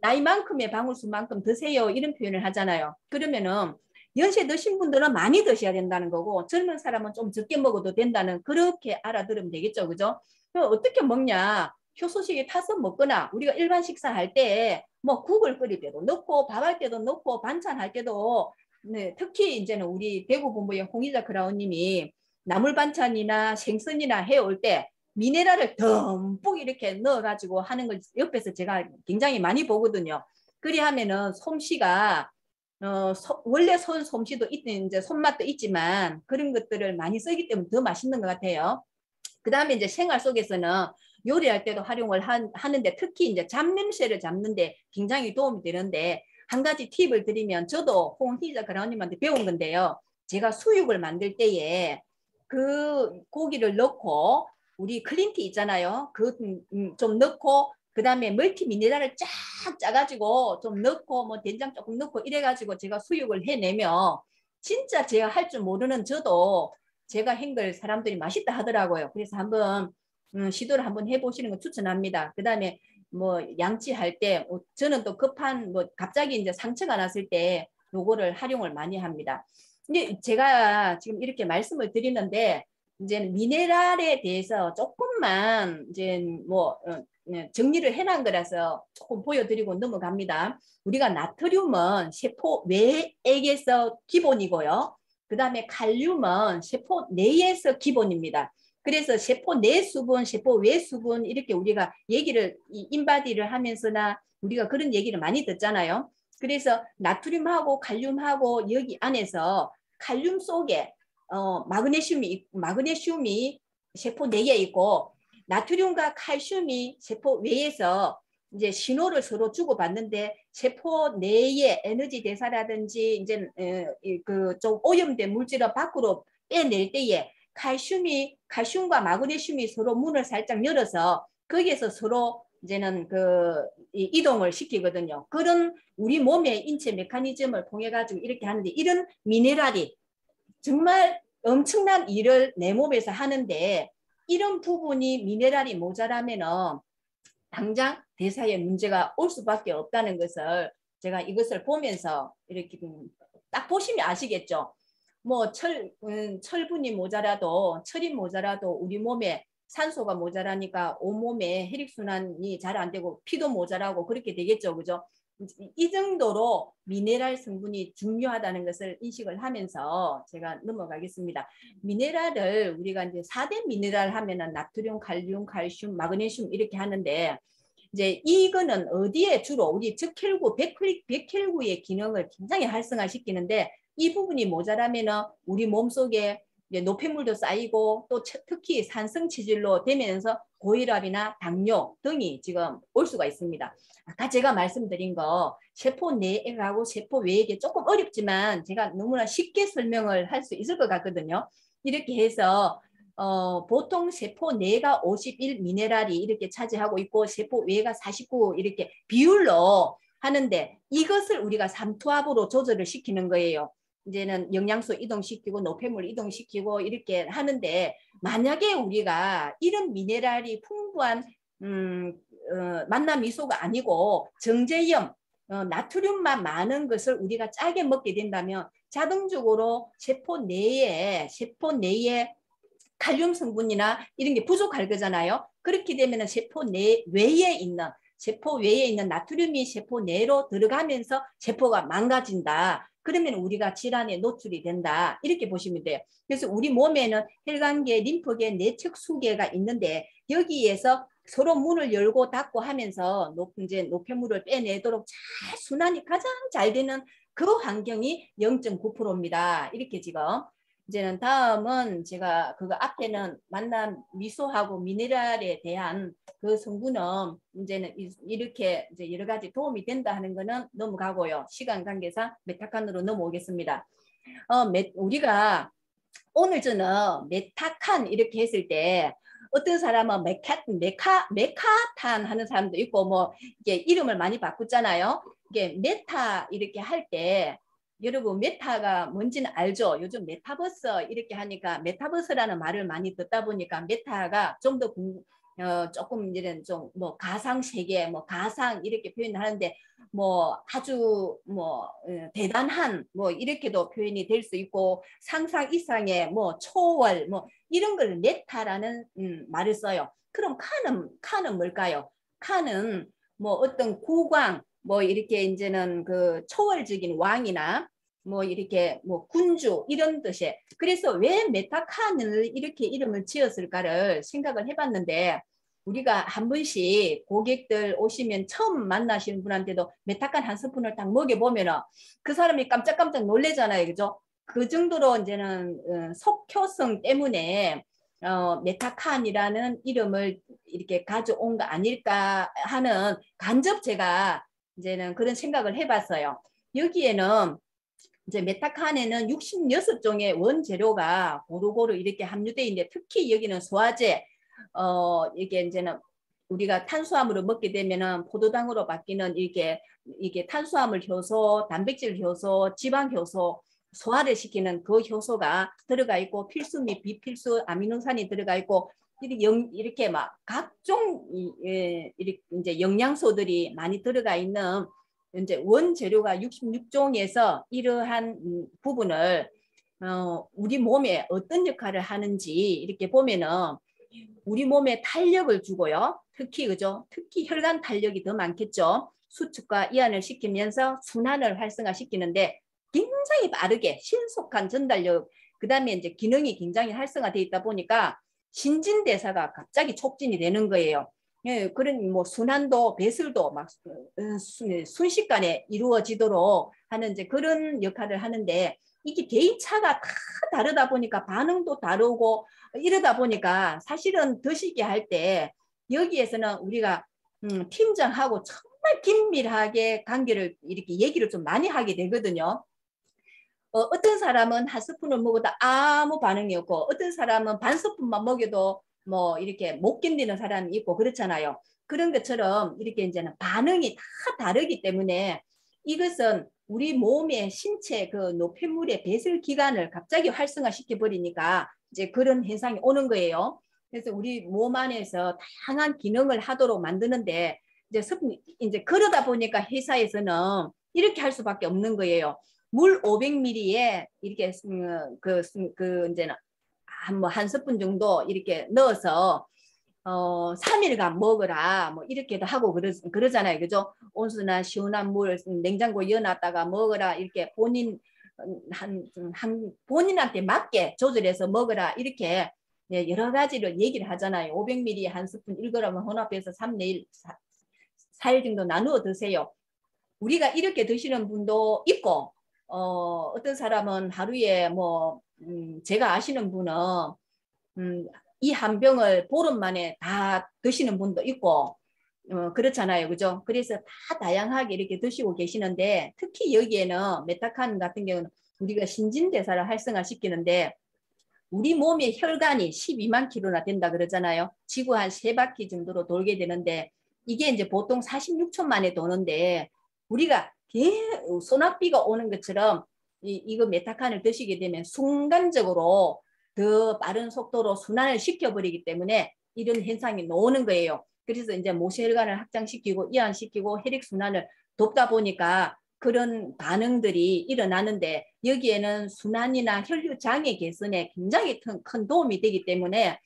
나이만큼의 방울수만큼 드세요 이런 표현을 하잖아요. 그러면은 연세 드신 분들은 많이 드셔야 된다는 거고 젊은 사람은 좀 적게 먹어도 된다는 그렇게 알아들으면 되겠죠. 그죠? 그럼 어떻게 먹냐. 효소식에 타서 먹거나 우리가 일반 식사할 때 뭐 국을 끓일 때도 넣고 밥할 때도 넣고 반찬할 때도 네, 특히 이제는 우리 대구 본부의 홍희자 크라운님이 나물 반찬이나 생선이나 해올 때 미네랄을 듬뿍 이렇게 넣어가지고 하는 걸 옆에서 제가 굉장히 많이 보거든요. 그리 하면은 솜씨가 원래 손 솜씨도 이제 손맛도 있지만 그런 것들을 많이 쓰기 때문에 더 맛있는 것 같아요. 그 다음에 이제 생활 속에서는 요리할 때도 활용을 하는데 특히 이제 잡냄새를 잡는데 굉장히 도움이 되는데 한 가지 팁을 드리면 저도 홍희자 그라운님한테 배운 건데요. 제가 수육을 만들 때에 그 고기를 넣고 우리 클린티 있잖아요. 그 좀 넣고 그 다음에 멀티미네랄을 쫙 짜가지고 좀 넣고 뭐 된장 조금 넣고 이래가지고 제가 수육을 해내면 진짜 제가 할 줄 모르는 저도 제가 한 걸 사람들이 맛있다 하더라고요. 그래서 한번 시도를 한번 해보시는 거 추천합니다. 그 다음에 뭐 양치할 때 저는 또 급한 뭐 갑자기 이제 상처가 났을 때 요거를 활용을 많이 합니다. 근데 제가 지금 이렇게 말씀을 드리는데 이제 미네랄에 대해서 조금만 이제 뭐 정리를 해놓은 거라서 조금 보여드리고 넘어갑니다. 우리가 나트륨은 세포 외액에서 기본이고요. 그 다음에 칼륨은 세포 내에서 기본입니다. 그래서 세포 내 수분, 세포 외 수분 이렇게 우리가 얘기를 인바디를 하면서나 우리가 그런 얘기를 많이 듣잖아요. 그래서 나트륨하고 칼륨하고 여기 안에서 칼륨 속에 마그네슘이 세포 내에 있고 나트륨과 칼슘이 세포 외에서 이제 신호를 서로 주고받는데 세포 내의 에너지 대사라든지 이제 그 좀 오염된 물질을 밖으로 빼낼 때에 칼슘과 마그네슘이 서로 문을 살짝 열어서 거기에서 서로 이제는 그 이동을 시키거든요. 그런 우리 몸의 인체 메커니즘을 통해 가지고 이렇게 하는데 이런 미네랄이 정말 엄청난 일을 내 몸에서 하는데 이런 부분이 미네랄이 모자라면은 당장 대사에 문제가 올 수밖에 없다는 것을 제가 이것을 보면서 이렇게 딱 보시면 아시겠죠. 뭐 철분이 모자라도 철이 모자라도 우리 몸에 산소가 모자라니까 온몸에 혈액순환이 잘 안 되고 피도 모자라고 그렇게 되겠죠. 그죠? 이 정도로 미네랄 성분이 중요하다는 것을 인식을 하면서 제가 넘어가겠습니다. 미네랄을 우리가 이제 4대 미네랄 하면은 나트륨, 칼륨, 칼슘, 마그네슘 이렇게 하는데 이제 이거는 어디에 주로 우리 적혈구, 백혈구의 기능을 굉장히 활성화시키는데 이 부분이 모자라면은 우리 몸속에 노폐물도 쌓이고 또 특히 산성체질로 되면서 고혈압이나 당뇨 등이 지금 올 수가 있습니다. 아까 제가 말씀드린 거 세포 내액하고 세포 외액이 조금 어렵지만 제가 너무나 쉽게 설명을 할 수 있을 것 같거든요. 이렇게 해서 보통 세포 내가 51 미네랄이 이렇게 차지하고 있고 세포 외가 49 이렇게 비율로 하는데 이것을 우리가 삼투압으로 조절을 시키는 거예요. 이제는 영양소 이동시키고 노폐물 이동시키고 이렇게 하는데 만약에 우리가 이런 미네랄이 풍부한 만나미소가 아니고 정제염 나트륨만 많은 것을 우리가 짜게 먹게 된다면 자동적으로 세포 내에 칼륨 성분이나 이런 게 부족할 거잖아요. 그렇게 되면 세포 외에 있는 나트륨이 세포 내로 들어가면서 세포가 망가진다. 그러면 우리가 질환에 노출이 된다. 이렇게 보시면 돼요. 그래서 우리 몸에는 혈관계, 림프계, 내척수계가 있는데 여기에서 서로 문을 열고 닫고 하면서 이제 노폐물을 빼내도록 잘 순환이 가장 잘 되는 그 환경이 0.9%입니다. 이렇게 지금 이제는 다음은 제가 그거 앞에는 만남 미소하고 미네랄에 대한 그 성분은 이제는 이렇게 이제 여러 가지 도움이 된다 하는 거는 넘어가고요. 시간 관계상 메타칸으로 넘어오겠습니다. 우리가 오늘 저는 메타칸 이렇게 했을 때 어떤 사람은 메카탄 하는 사람도 있고 뭐 이게 이름을 많이 바꾸잖아요. 이게 메타 이렇게 할 때 여러분 메타가 뭔지는 알죠? 요즘 메타버스 이렇게 하니까 메타버스라는 말을 많이 듣다 보니까 메타가 좀 더 조금 이런 좀 뭐 가상 세계, 뭐 가상 이렇게 표현하는데 뭐 아주 뭐 대단한 뭐 이렇게도 표현이 될 수 있고 상상 이상의 뭐 초월 뭐 이런 걸 메타라는 말을 써요. 그럼 칸은 뭘까요? 칸은 뭐 어떤 국왕 뭐 이렇게 이제는 그 초월적인 왕이나 뭐 이렇게 뭐 군주 이런 뜻이에요. 그래서 왜 메타칸을 이렇게 이름을 지었을까를 생각을 해봤는데 우리가 한 번씩 고객들 오시면 처음 만나시는 분한테도 메타칸 한 스푼을 딱 먹여보면은 그 사람이 깜짝깜짝 놀래잖아요. 그죠? 그 정도로 이제는 속효성 때문에 메타칸이라는 이름을 이렇게 가져온 거 아닐까 하는 간접 제가 이제는 그런 생각을 해봤어요. 여기에는 이제 메타칸에는 66종의 원재료가 고루고루 이렇게 함유되어 있는데 특히 여기는 소화제, 이게 이제는 우리가 탄수화물을 먹게 되면은 포도당으로 바뀌는 이게 탄수화물 효소, 단백질 효소, 지방 효소, 소화를 시키는 그 효소가 들어가 있고 필수 및 비필수 아미노산이 들어가 있고 이렇게 막 각종 이제 영양소들이 많이 들어가 있는 이제 원재료가 66종에서 이러한 부분을 우리 몸에 어떤 역할을 하는지 이렇게 보면은 우리 몸에 탄력을 주고요. 특히 그죠? 특히 혈관 탄력이 더 많겠죠. 수축과 이완을 시키면서 순환을 활성화시키는데 굉장히 빠르게 신속한 전달력, 그다음에 이제 기능이 굉장히 활성화되어 있다 보니까 신진대사가 갑자기 촉진이 되는 거예요. 예, 그런 뭐 순환도 배설도 막 순식간에 이루어지도록 하는 이제 그런 역할을 하는데 이게 개인차가 다 다르다 보니까 반응도 다르고 이러다 보니까 사실은 드시게 할 때 여기에서는 우리가 팀장하고 정말 긴밀하게 관계를 이렇게 얘기를 좀 많이 하게 되거든요. 어떤 사람은 한 스푼을 먹어도 아무 반응이 없고 어떤 사람은 반 스푼만 먹여도 뭐 이렇게 못 견디는 사람이 있고 그렇잖아요. 그런 것처럼 이렇게 이제는 반응이 다 다르기 때문에 이것은 우리 몸의 신체 그 노폐물의 배설 기관을 갑자기 활성화시켜 버리니까 이제 그런 현상이 오는 거예요. 그래서 우리 몸 안에서 다양한 기능을 하도록 만드는데 이제 그러다 보니까 회사에서는 이렇게 할 수밖에 없는 거예요. 물 500ml에 이렇게 이제는 한 스푼 정도 이렇게 넣어서 3일간 먹으라 뭐 이렇게도 하고 그러잖아요. 그죠? 온수나 시원한 물 냉장고에 넣어놨다가 먹으라 이렇게 본인한테 맞게 조절해서 먹으라 이렇게 여러 가지를 얘기를 하잖아요. 500ml 한 스푼 1g을 혼합해서 3일 4일 정도 나누어 드세요. 우리가 이렇게 드시는 분도 있고 어떤 사람은 하루에 뭐 제가 아시는 분은 이 한 병을 보름 만에 다 드시는 분도 있고 그렇잖아요. 그죠? 그래서 다 다양하게 이렇게 드시고 계시는데 특히 여기에는 메타칸 같은 경우는 우리가 신진대사를 활성화시키는데 우리 몸의 혈관이 12만 킬로나 된다 그러잖아요. 지구 한 3바퀴 정도로 돌게 되는데 이게 이제 보통 46초 만에 도는데 우리가 소낙비가 오는 것처럼 이거 메타칸을 드시게 되면 순간적으로 더 빠른 속도로 순환을 시켜버리기 때문에 이런 현상이 나오는 거예요. 그래서 이제 모세혈관을 확장시키고 이완시키고 혈액순환을 돕다 보니까 그런 반응들이 일어나는데 여기에는 순환이나 혈류장애 개선에 굉장히 큰 도움이 되기 때문에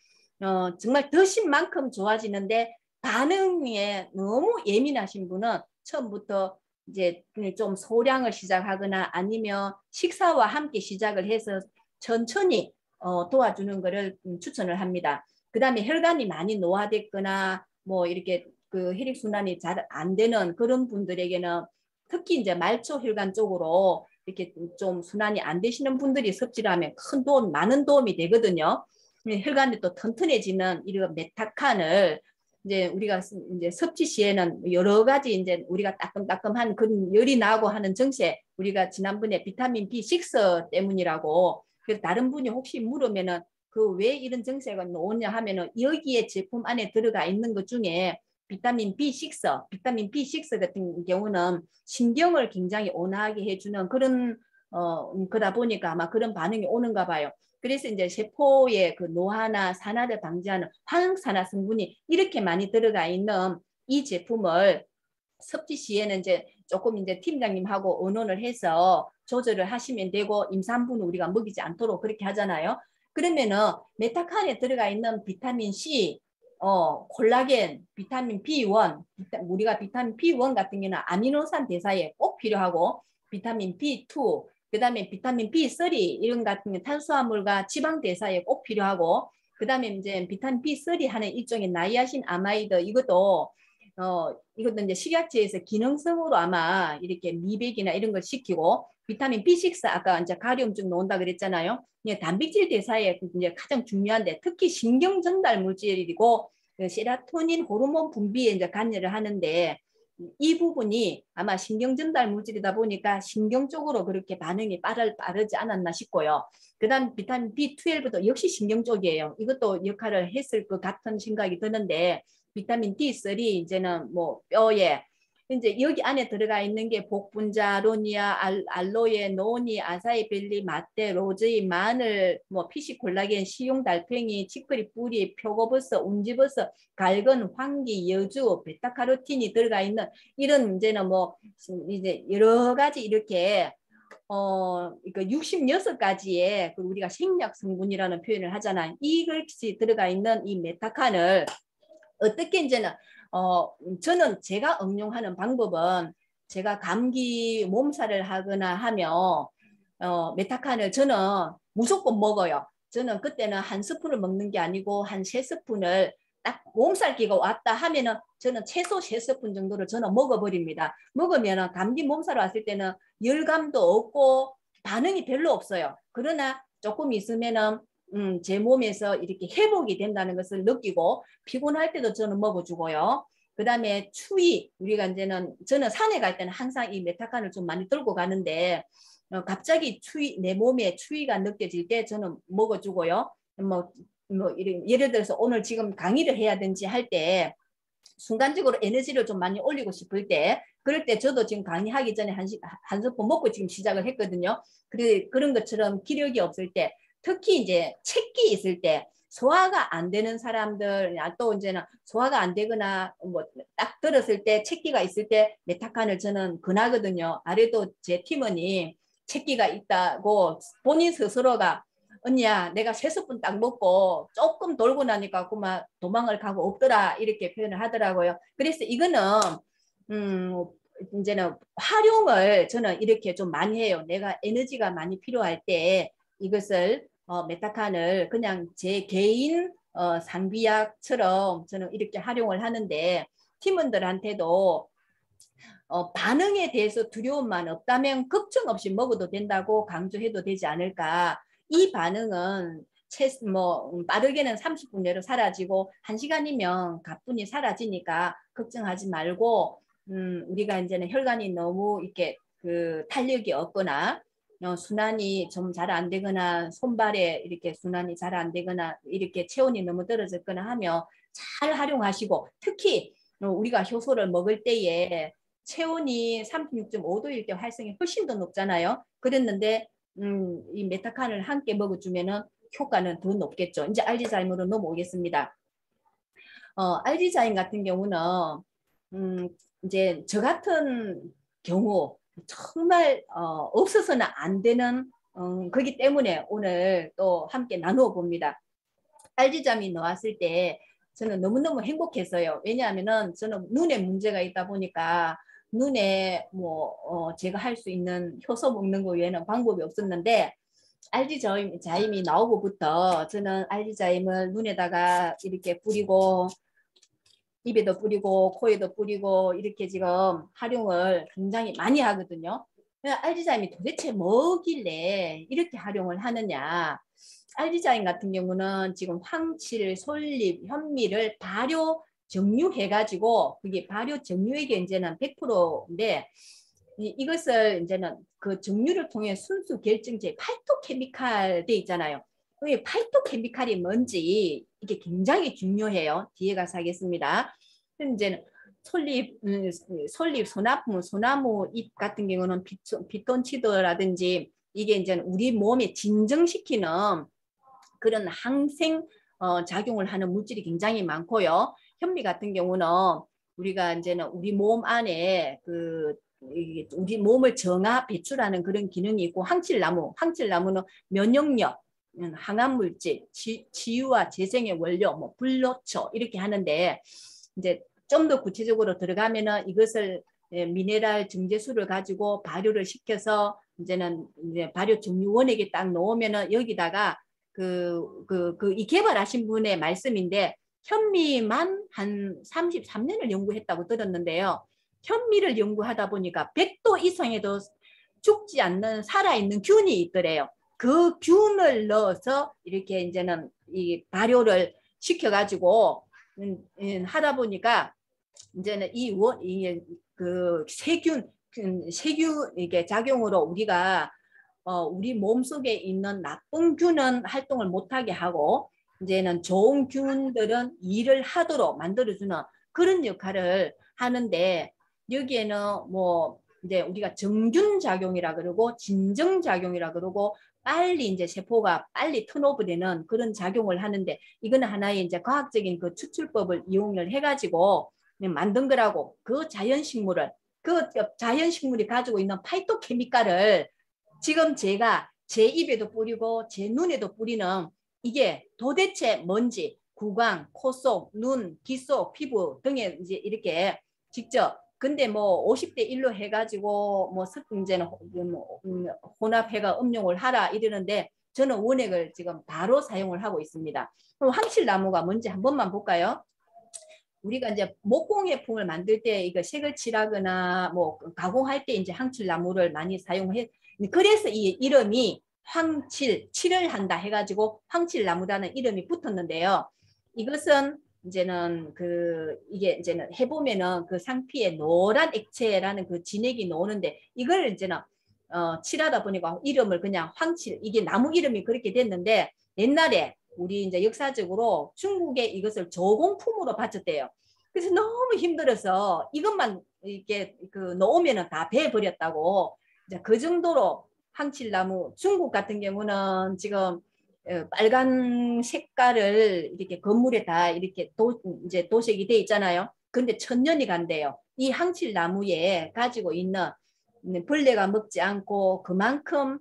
정말 드신 만큼 좋아지는데 반응에 너무 예민하신 분은 처음부터 이제 좀 소량을 시작하거나 아니면 식사와 함께 시작을 해서 천천히 도와주는 것을 추천을 합니다. 그 다음에 혈관이 많이 노화됐거나 뭐 이렇게 그 혈액순환이 잘 안 되는 그런 분들에게는 특히 이제 말초 혈관 쪽으로 이렇게 좀 순환이 안 되시는 분들이 섭취를 하면 많은 도움이 되거든요. 혈관이 또 튼튼해지는 이런 메타칸을 이제 우리가 이제 섭취 시에는 여러 가지 이제 우리가 따끔따끔한 그런 열이 나고 하는 증세, 우리가 지난번에 비타민 B6 때문이라고, 그래서 다른 분이 혹시 물으면은 그 왜 이런 증세가 나오냐 하면은 여기에 제품 안에 들어가 있는 것 중에 비타민 B6 같은 경우는 신경을 굉장히 온화하게 해주는 그런 그러다 보니까 아마 그런 반응이 오는가 봐요. 그래서 이제 세포의 그 노화나 산화를 방지하는 화학산화 성분이 이렇게 많이 들어가 있는 이 제품을 섭취 시에는 이제 조금 이제 팀장님하고 의논을 해서 조절을 하시면 되고 임산부는 우리가 먹이지 않도록 그렇게 하잖아요. 그러면은 메타칸에 들어가 있는 비타민 C, 콜라겐, 비타민 B1, 우리가 비타민 B1 같은 경우는 아미노산 대사에 꼭 필요하고 비타민 B2, 그 다음에 비타민 B3 이런 같은 탄수화물과 지방 대사에 꼭 필요하고 그다음에 이제 비타민 B3 하는 일종의 나이아신 아마이드 이것도 이제 식약처에서 기능성으로 아마 이렇게 미백이나 이런 걸 시키고 비타민 B6 아까 이제 가려움증 나온다 그랬잖아요. 이게 단백질 대사에 이제 가장 중요한데 특히 신경 전달 물질이고 세로토닌 호르몬 분비에 이제 관여를 하는데 이 부분이 아마 신경 전달 물질이다 보니까 신경 쪽으로 그렇게 반응이 빠르지 않았나 싶고요. 그다음 비타민 B12도 역시 신경 쪽이에요. 이것도 역할을 했을 것 같은 생각이 드는데 비타민 D3 이제는 뭐 뼈에 이제 여기 안에 들어가 있는 게 복분자, 로니아, 알로에, 노니, 아사이벨리, 마테, 로즈인, 마늘, 뭐 피시 콜라겐, 식용 달팽이, 치커리 뿌리, 표고버섯, 운지버섯, 갈건, 황기, 여주, 베타카로틴이 들어가 있는 이런 이제는 뭐 이제 여러 가지 이렇게 66가지의 우리가 생략 성분이라는 표현을 하잖아요. 이것이 들어가 있는 이 메타칸을 어떻게 이제는 저는 제가 응용하는 방법은 제가 감기 몸살을 하거나 하면 메타칸을 저는 무조건 먹어요. 저는 그때는 한 스푼을 먹는 게 아니고 한 3스푼을 딱 몸살기가 왔다 하면은 저는 최소 3스푼 정도를 저는 먹어버립니다. 먹으면 감기 몸살 왔을 때는 열감도 없고 반응이 별로 없어요. 그러나 조금 있으면은 제 몸에서 이렇게 회복이 된다는 것을 느끼고 피곤할 때도 저는 먹어주고요. 그 다음에 추위 우리가 이제는 저는 산에 갈 때는 항상 이 메타칸을 좀 많이 들고 가는데 갑자기 내 몸에 추위가 느껴질 때 저는 먹어주고요. 예를 들어서 오늘 지금 강의를 해야 되는지 할 때 순간적으로 에너지를 좀 많이 올리고 싶을 때 그럴 때 저도 지금 강의하기 전에 한 스푼 먹고 지금 시작을 했거든요. 그런 것처럼 기력이 없을 때 특히 이제 책기 있을 때 소화가 안 되는 사람들 또 이제는 소화가 안 되거나 뭐 딱 들었을 때 책기가 있을 때 메타칸을 저는 권하거든요. 아래도 제 팀원이 책기가 있다고 본인 스스로가 언니야 내가 3스푼 딱 먹고 조금 돌고 나니까 그만 도망을 가고 없더라 이렇게 표현을 하더라고요. 그래서 이거는 이제는 활용을 저는 이렇게 좀 많이 해요. 내가 에너지가 많이 필요할 때 이것을 메타칸을 그냥 제 개인 상비약처럼 저는 이렇게 활용을 하는데 팀원들한테도 반응에 대해서 두려움만 없다면 걱정 없이 먹어도 된다고 강조해도 되지 않을까. 이 반응은 빠르게는 30분 내로 사라지고 1시간이면 가뿐히 사라지니까 걱정하지 말고 우리가 이제는 혈관이 너무 이렇게 탄력이 없거나 순환이 좀 잘 안 되거나 손발에 이렇게 순환이 잘 안 되거나 이렇게 체온이 너무 떨어졌거나 하면 잘 활용하시고 특히 우리가 효소를 먹을 때에 체온이 36.5도일 때 활성이 훨씬 더 높잖아요. 그랬는데 이 메타칸을 함께 먹어주면은 효과는 더 높겠죠. 이제 알지자임으로 넘어오겠습니다. 알지자임 같은 경우는 이제 저 같은 경우 정말 없어서는 안 되는 거기 때문에 오늘 또 함께 나누어 봅니다. 알지자임이 나왔을 때 저는 너무너무 행복했어요. 왜냐하면은 저는 눈에 문제가 있다 보니까 눈에 제가 할 수 있는 효소 먹는 거 외에는 방법이 없었는데 알지자임이 나오고부터 저는 알지자임을 눈에다가 이렇게 뿌리고 입에도 뿌리고 코에도 뿌리고 이렇게 지금 활용을 굉장히 많이 하거든요. 알지자임이 도대체 뭐길래 이렇게 활용을 하느냐. 알지자임 같은 경우는 지금 황칠, 솔잎, 현미를 발효 정류해가지고 그게 발효 정류액이 이제는 100%인데 이것을 이제는 그 정류를 통해 순수 결정제 파이토케미칼 돼 있잖아요. 이 파이토케미칼이 뭔지 이게 굉장히 중요해요. 뒤에 가서 하겠습니다. 이제는 솔잎, 소나무 잎 같은 경우는 피톤치드라든지 이게 이제 우리 몸에 진정시키는 그런 항생 작용을 하는 물질이 굉장히 많고요. 현미 같은 경우는 우리가 이제는 우리 몸 안에 우리 몸을 정화 배출하는 그런 기능이 있고 황칠나무는 면역력, 항암물질, 치유와 재생의 원료, 불로초 이렇게 하는데 이제 좀 더 구체적으로 들어가면은 이것을 미네랄 정제수를 가지고 발효를 시켜서 이제는 발효 정류원액에 딱 넣으면은 여기다가 이 개발하신 분의 말씀인데 현미만 한 33년을 연구했다고 들었는데요. 현미를 연구하다 보니까 100도 이상에도 죽지 않는 살아있는 균이 있더래요. 그 균을 넣어서 이렇게 이제는 이 발효를 시켜가지고 하다 보니까 이제는 그 세균 이게 작용으로 우리가 우리 몸속에 있는 나쁜 균은 활동을 못하게 하고 이제는 좋은 균들은 일을 하도록 만들어주는 그런 역할을 하는데 여기에는 뭐 이제 우리가 정균 작용이라 그러고 진정 작용이라 그러고 빨리 이제 세포가 빨리 턴오버되는 그런 작용을 하는데 이거는 하나의 이제 과학적인 그 추출법을 이용을 해가지고 만든 거라고 그 자연식물이 가지고 있는 파이토케미칼을 지금 제가 제 입에도 뿌리고 제 눈에도 뿌리는 이게 도대체 뭔지 구강, 코 속, 눈, 귀 속, 피부 등에 이제 이렇게 직접 근데 뭐 50대 1로 해가지고 뭐 이제는 혼합해가 음용을 하라 이러는데 저는 원액을 지금 바로 사용을 하고 있습니다. 그럼 황칠나무가 뭔지 한 번만 볼까요? 우리가 이제 목공예품을 만들 때 이거 색을 칠하거나 뭐 가공할 때 이제 황칠나무를 많이 사용해. 그래서 이 이름이 칠을 한다 해가지고 황칠나무라는 이름이 붙었는데요. 이것은 이제는 이게 이제는 해보면은 그 상피에 노란 액체라는 그 진액이 나오는데 이걸 이제는 칠하다 보니까 이름을 그냥 황칠 이게 나무 이름이 그렇게 됐는데 옛날에 우리 이제 역사적으로 중국에 이것을 조공품으로 바쳤대요. 그래서 너무 힘들어서 이것만 이렇게 넣으면은 다 베어버렸다고 이제 그 정도로 황칠나무 중국 같은 경우는 지금 빨간 색깔을 이렇게 건물에 다 이렇게 이제 도색이 돼 있잖아요. 근데 1000년이 간대요. 이 황칠나무에 가지고 있는 벌레가 먹지 않고 그만큼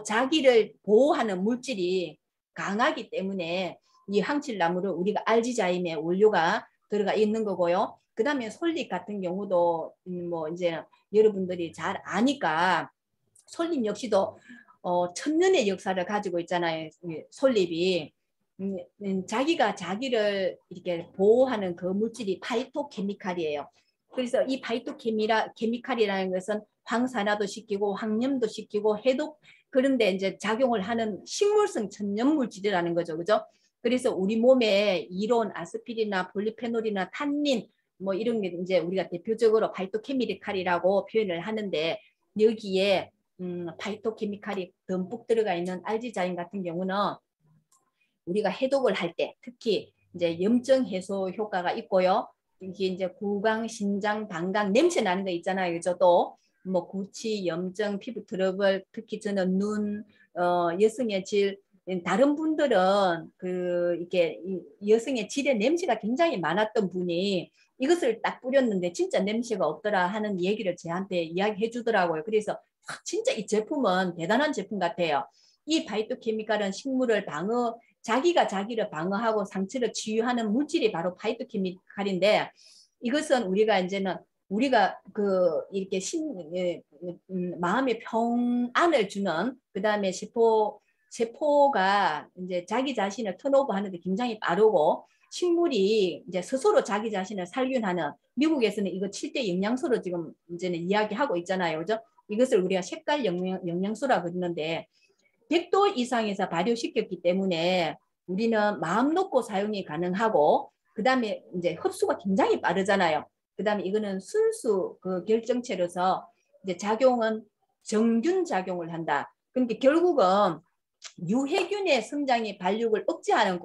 자기를 보호하는 물질이 강하기 때문에 이 황칠나무를 우리가 알지자임의 원료가 들어가 있는 거고요. 그 다음에 솔잎 같은 경우도 뭐 이제 여러분들이 잘 아니까 솔잎 역시도 1000년의 역사를 가지고 있잖아요. 솔잎이 자기가 자기를 이렇게 보호하는 그 물질이 파이토케미칼이에요. 그래서 이 파이토케미칼이라는 것은 황산화도 시키고 황염도 시키고 해독 그런데 이제 작용을 하는 식물성 천연물질이라는 거죠. 그죠? 그래서 우리 몸에 이론, 아스피린이나 폴리페놀이나 탄닌 뭐 이런 게 이제 우리가 대표적으로 파이토케미칼이라고 표현을 하는데 여기에 파이토케미칼이 듬뿍 들어가 있는 알지자인 같은 경우는 우리가 해독을 할 때 특히 이제 염증 해소 효과가 있고요. 이게 이제 구강, 신장, 방광 냄새 나는 거 있잖아요. 그죠? 또 뭐 구취, 염증, 피부 트러블, 특히 저는 눈, 여성의 질, 다른 분들은 이게 여성의 질의 냄새가 굉장히 많았던 분이 이것을 딱 뿌렸는데 진짜 냄새가 없더라 하는 얘기를 저한테 이야기해 주더라고요. 그래서 진짜 이 제품은 대단한 제품 같아요. 이 파이토케미칼은 식물을 자기가 자기를 방어하고 상처를 치유하는 물질이 바로 파이토케미칼인데 이것은 우리가 이제는 우리가 이렇게 마음의 평안을 주는 그 다음에 세포가 이제 자기 자신을 턴오버 하는데 굉장히 빠르고 식물이 이제 스스로 자기 자신을 살균하는 미국에서는 이거 7대 영양소로 지금 이제는 이야기하고 있잖아요. 그죠? 이것을 우리가 색깔 영양소라 그러는데 100도 이상에서 발효시켰기 때문에 우리는 마음 놓고 사용이 가능하고 그 다음에 이제 흡수가 굉장히 빠르잖아요. 그 다음에 이거는 순수 결정체로서 이제 작용은 정균 작용을 한다. 그러니까 결국은 유해균의 성장이 발육을 억제하는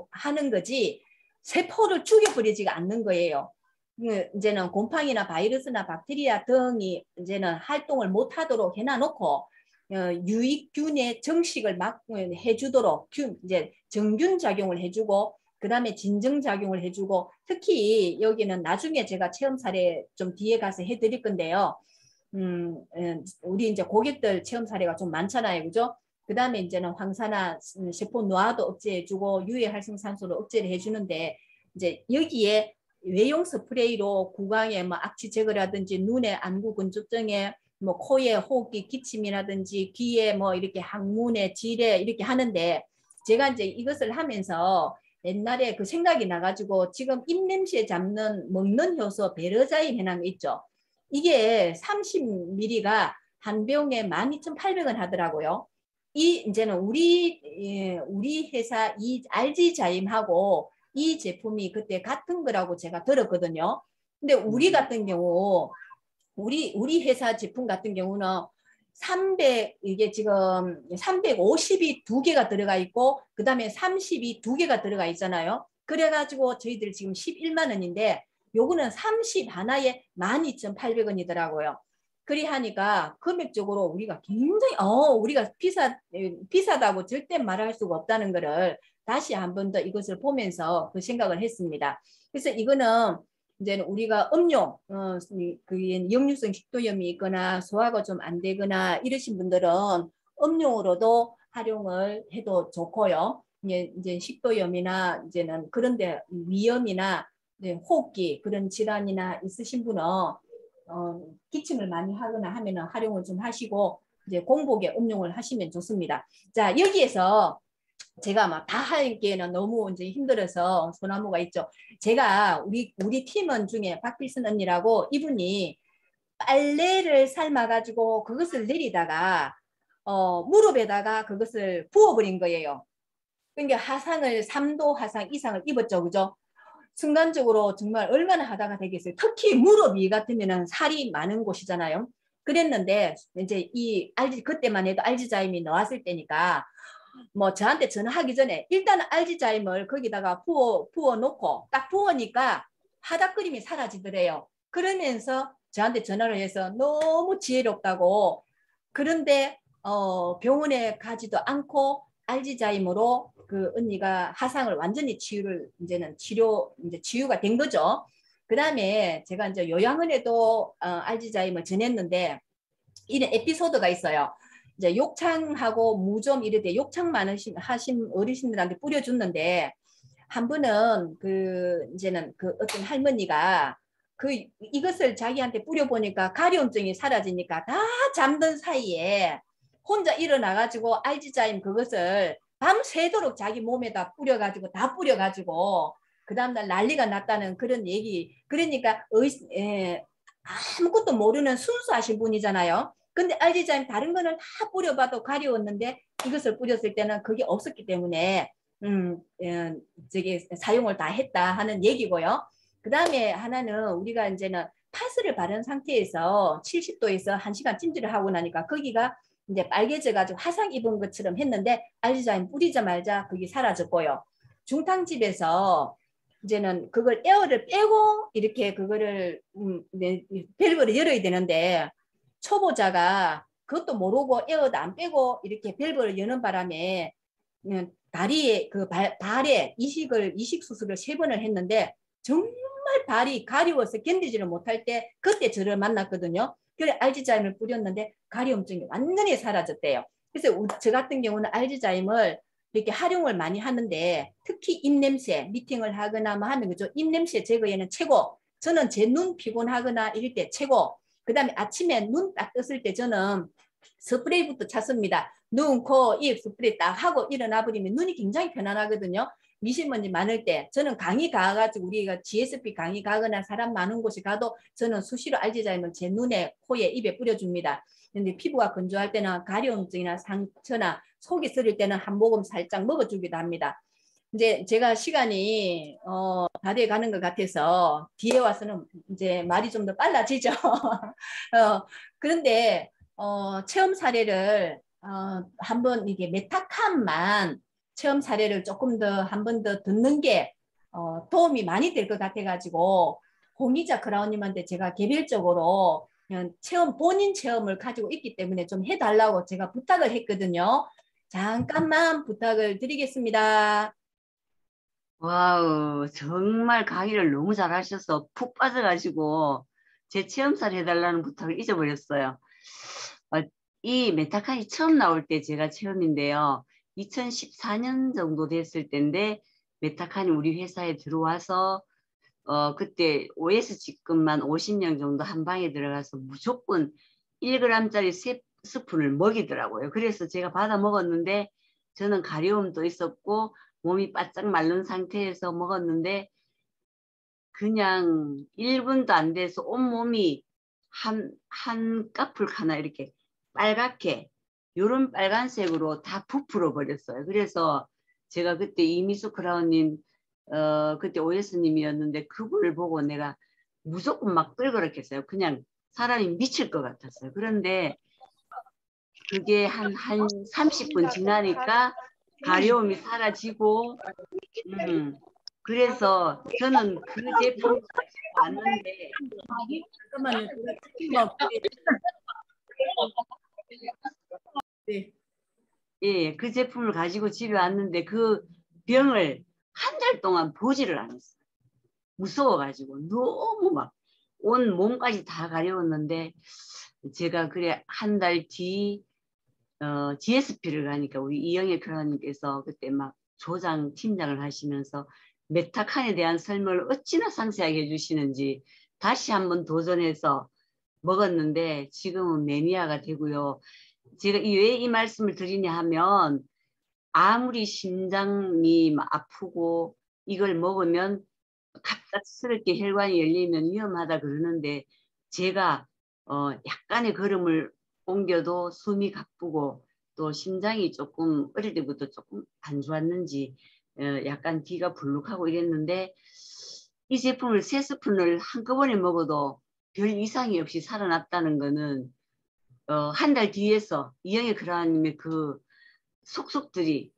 거지 세포를 죽여버리지가 않는 거예요. 이제는 곰팡이나 바이러스나 박테리아 등이 이제는 활동을 못하도록 해놔놓고 유익균의 정식을 해주도록 이제 정균 작용을 해주고 그 다음에 진정 작용을 해주고 특히 여기는 나중에 제가 체험 사례 좀 뒤에 가서 해드릴 건데요. 우리 이제 고객들 체험 사례가 좀 많잖아요, 그죠? 그 다음에 이제는 황산화 세포 노화도 억제해주고 유해 활성산소를 억제를 해주는데 이제 여기에 외용 스프레이로 구강에 뭐 악취 제거라든지 눈에 안구 건조증에 뭐 코에 호흡기 기침이라든지 귀에 뭐 이렇게 항문에 질에 이렇게 하는데 제가 이제 이것을 하면서 옛날에 그 생각이 나가지고 지금 입냄새 잡는 먹는 효소 베르자인 해난 거 있죠. 이게 30ml가 한 병에 12,800원 하더라고요. 이 이제는 우리 회사 이 알지자임하고 이 제품이 그때 같은 거라고 제가 들었거든요. 근데 우리 같은 경우 우리 회사 제품 같은 경우는 300 이게 지금 350이 2개가 들어가 있고 그 다음에 30이 2개가 들어가 있잖아요. 그래가지고 저희들 지금 11만 원인데 요거는 30 하나에 12,800원이더라고요. 그리 하니까 금액적으로 우리가 굉장히 우리가 비싸다고 절대 말할 수가 없다는 거를 다시 한 번 더 이것을 보면서 그 생각을 했습니다. 그래서 이거는 이제 우리가 음료, 역류성 식도염이 있거나 소화가 좀 안 되거나 이러신 분들은 음료로도 활용을 해도 좋고요. 이제 식도염이나 이제는 그런데 위염이나 호흡기 그런 질환이나 있으신 분은 기침을 많이 하거나 하면은 활용을 좀 하시고 이제 공복에 음용을 하시면 좋습니다. 자, 여기에서 제가 막 다 하기에는 너무 이제 힘들어서 소나무가 있죠. 제가 우리 팀원 중에 박필순 언니라고 이분이 빨래를 삶아가지고 그것을 내리다가 무릎에다가 그것을 부어버린 거예요. 그러니까 하상을 3도 하상 이상을 입었죠, 그죠? 순간적으로 정말 얼마나 하다가 되겠어요. 특히 무릎 위 같으면은 살이 많은 곳이잖아요. 그랬는데 이제 그때만 해도 알지자임이 나왔을 때니까 뭐 저한테 전화하기 전에 일단 알지자임을 거기다가 부어 놓고 딱 부으니까 하닥거림이 사라지더래요. 그러면서 저한테 전화를 해서 너무 지혜롭다고 그런데 병원에 가지도 않고 알지자임으로 그 언니가 하상을 완전히 치유가 된 거죠. 그 다음에 제가 이제 요양원에도 알지자임을 전했는데 이런 에피소드가 있어요. 이제 욕창하고 무좀 이럴 때 욕창 하신 어르신들한테 뿌려줬는데 한 분은 이제는 어떤 할머니가 이것을 자기한테 뿌려보니까 가려움증이 사라지니까 다 잠든 사이에 혼자 일어나가지고 알지자임 그것을 밤새도록 자기 몸에다 뿌려가지고 그 다음날 난리가 났다는 그런 얘기. 그러니까 아무것도 모르는 순수하신 분이잖아요. 근데 알지자임 다른 거는 다 뿌려봐도 가려웠는데 이것을 뿌렸을 때는 그게 없었기 때문에 사용을 다 했다 하는 얘기고요. 그 다음에 하나는 우리가 이제는 파스를 바른 상태에서 70도에서 1시간 찜질을 하고 나니까 거기가 이제 빨개져가지고 화상 입은 것처럼 했는데 알지자임 뿌리자마자 그게 사라졌고요. 중탕집에서 이제는 그걸 에어를 빼고 이렇게 그거를 밸브를 열어야 되는데 초보자가 그것도 모르고 에어도 안 빼고 이렇게 밸브를 여는 바람에 다리에 발에 이식 수술을 3번을 했는데 정말 발이 가려워서 견디지를 못할 때 그때 저를 만났거든요. 그래 알지자임을 뿌렸는데 가려움증이 완전히 사라졌대요. 그래서 저 같은 경우는 알지자임을 이렇게 활용을 많이 하는데 특히 입냄새 미팅을 하거나 뭐 하면 그죠. 입냄새 제거에는 최고. 저는 제 눈 피곤하거나 이럴 때 최고. 그 다음에 아침에 눈 딱 떴을 때 저는 스프레이부터 찾습니다. 눈, 코, 입 스프레이 딱 하고 일어나 버리면 눈이 굉장히 편안하거든요. 미세먼지 많을 때 저는 강의 가가지고 우리가 GSP 강의 가거나 사람 많은 곳에 가도 저는 수시로 알지자임을 제 눈에, 코에, 입에 뿌려줍니다. 근데 피부가 건조할 때는 가려움증이나 상처나 속이 쓰릴 때는 한 모금 살짝 먹어주기도 합니다. 이제 제가 시간이 다 돼 가는 것 같아서 뒤에 와서는 이제 말이 좀 더 빨라지죠. 그런데 체험 사례를 한번 이게 메타캄만 체험 사례를 조금 더 한 번 더 듣는 게 도움이 많이 될 것 같아가지고 홍희자 크라운님한테 제가 개별적으로 그냥 본인 체험을 가지고 있기 때문에 좀 해달라고 제가 부탁을 했거든요. 잠깐만 부탁을 드리겠습니다. 와우, 정말 강의를 너무 잘하셔서 푹 빠져가지고 제 체험사를 해달라는 부탁을 잊어버렸어요. 이 메타칸이 처음 나올 때 제가 체험인데요. 2014년 정도 됐을 때인데 메타칸이 우리 회사에 들어와서 그때 OS 직급만 50명 정도 한 방에 들어가서 무조건 1g짜리 3스푼을 먹이더라고요. 그래서 제가 받아 먹었는데 저는 가려움도 있었고 몸이 바짝 마른 상태에서 먹었는데 그냥 1분도 안 돼서 온몸이 한 까풀 하나 이렇게 빨갛게 요런 빨간색으로 다 부풀어 버렸어요. 그래서 제가 그때 이미수 크라운님 그때 OS님이었는데 그분을 보고 내가 무조건 막 끌거렸겠어요. 그냥 사람이 미칠 것 같았어요. 그런데 그게 한 30분 지나니까 가려움이 사라지고 그래서 저는 그 제품을 가지고 왔는데 잠깐만요. 네. 예, 그 제품을 가지고 집에 왔는데 그 병을 한 달 동안 보지를 않았어요. 무서워가지고 너무 막 온 몸까지 다 가려웠는데 제가 그래 한 달 뒤 GSP를 가니까 우리 이영애 교수님께서 그때 막 조장 팀장을 하시면서 메타칸에 대한 설명을 어찌나 상세하게 해주시는지 다시 한번 도전해서 먹었는데 지금은 매니아가 되고요. 제가 왜 이 말씀을 드리냐 하면 아무리 심장이 아프고 이걸 먹으면 갑작스럽게 혈관이 열리면 위험하다 그러는데 제가 약간의 걸음을 옮겨도 숨이 가쁘고 또 심장이 조금 어릴 때부터 조금 안 좋았는지 약간 뒤가 불룩하고 이랬는데 이 제품을 3스푼을 한꺼번에 먹어도 별 이상이 없이 살아났다는 거는 한 달 뒤에서 이영애 그라님의 그 속속들이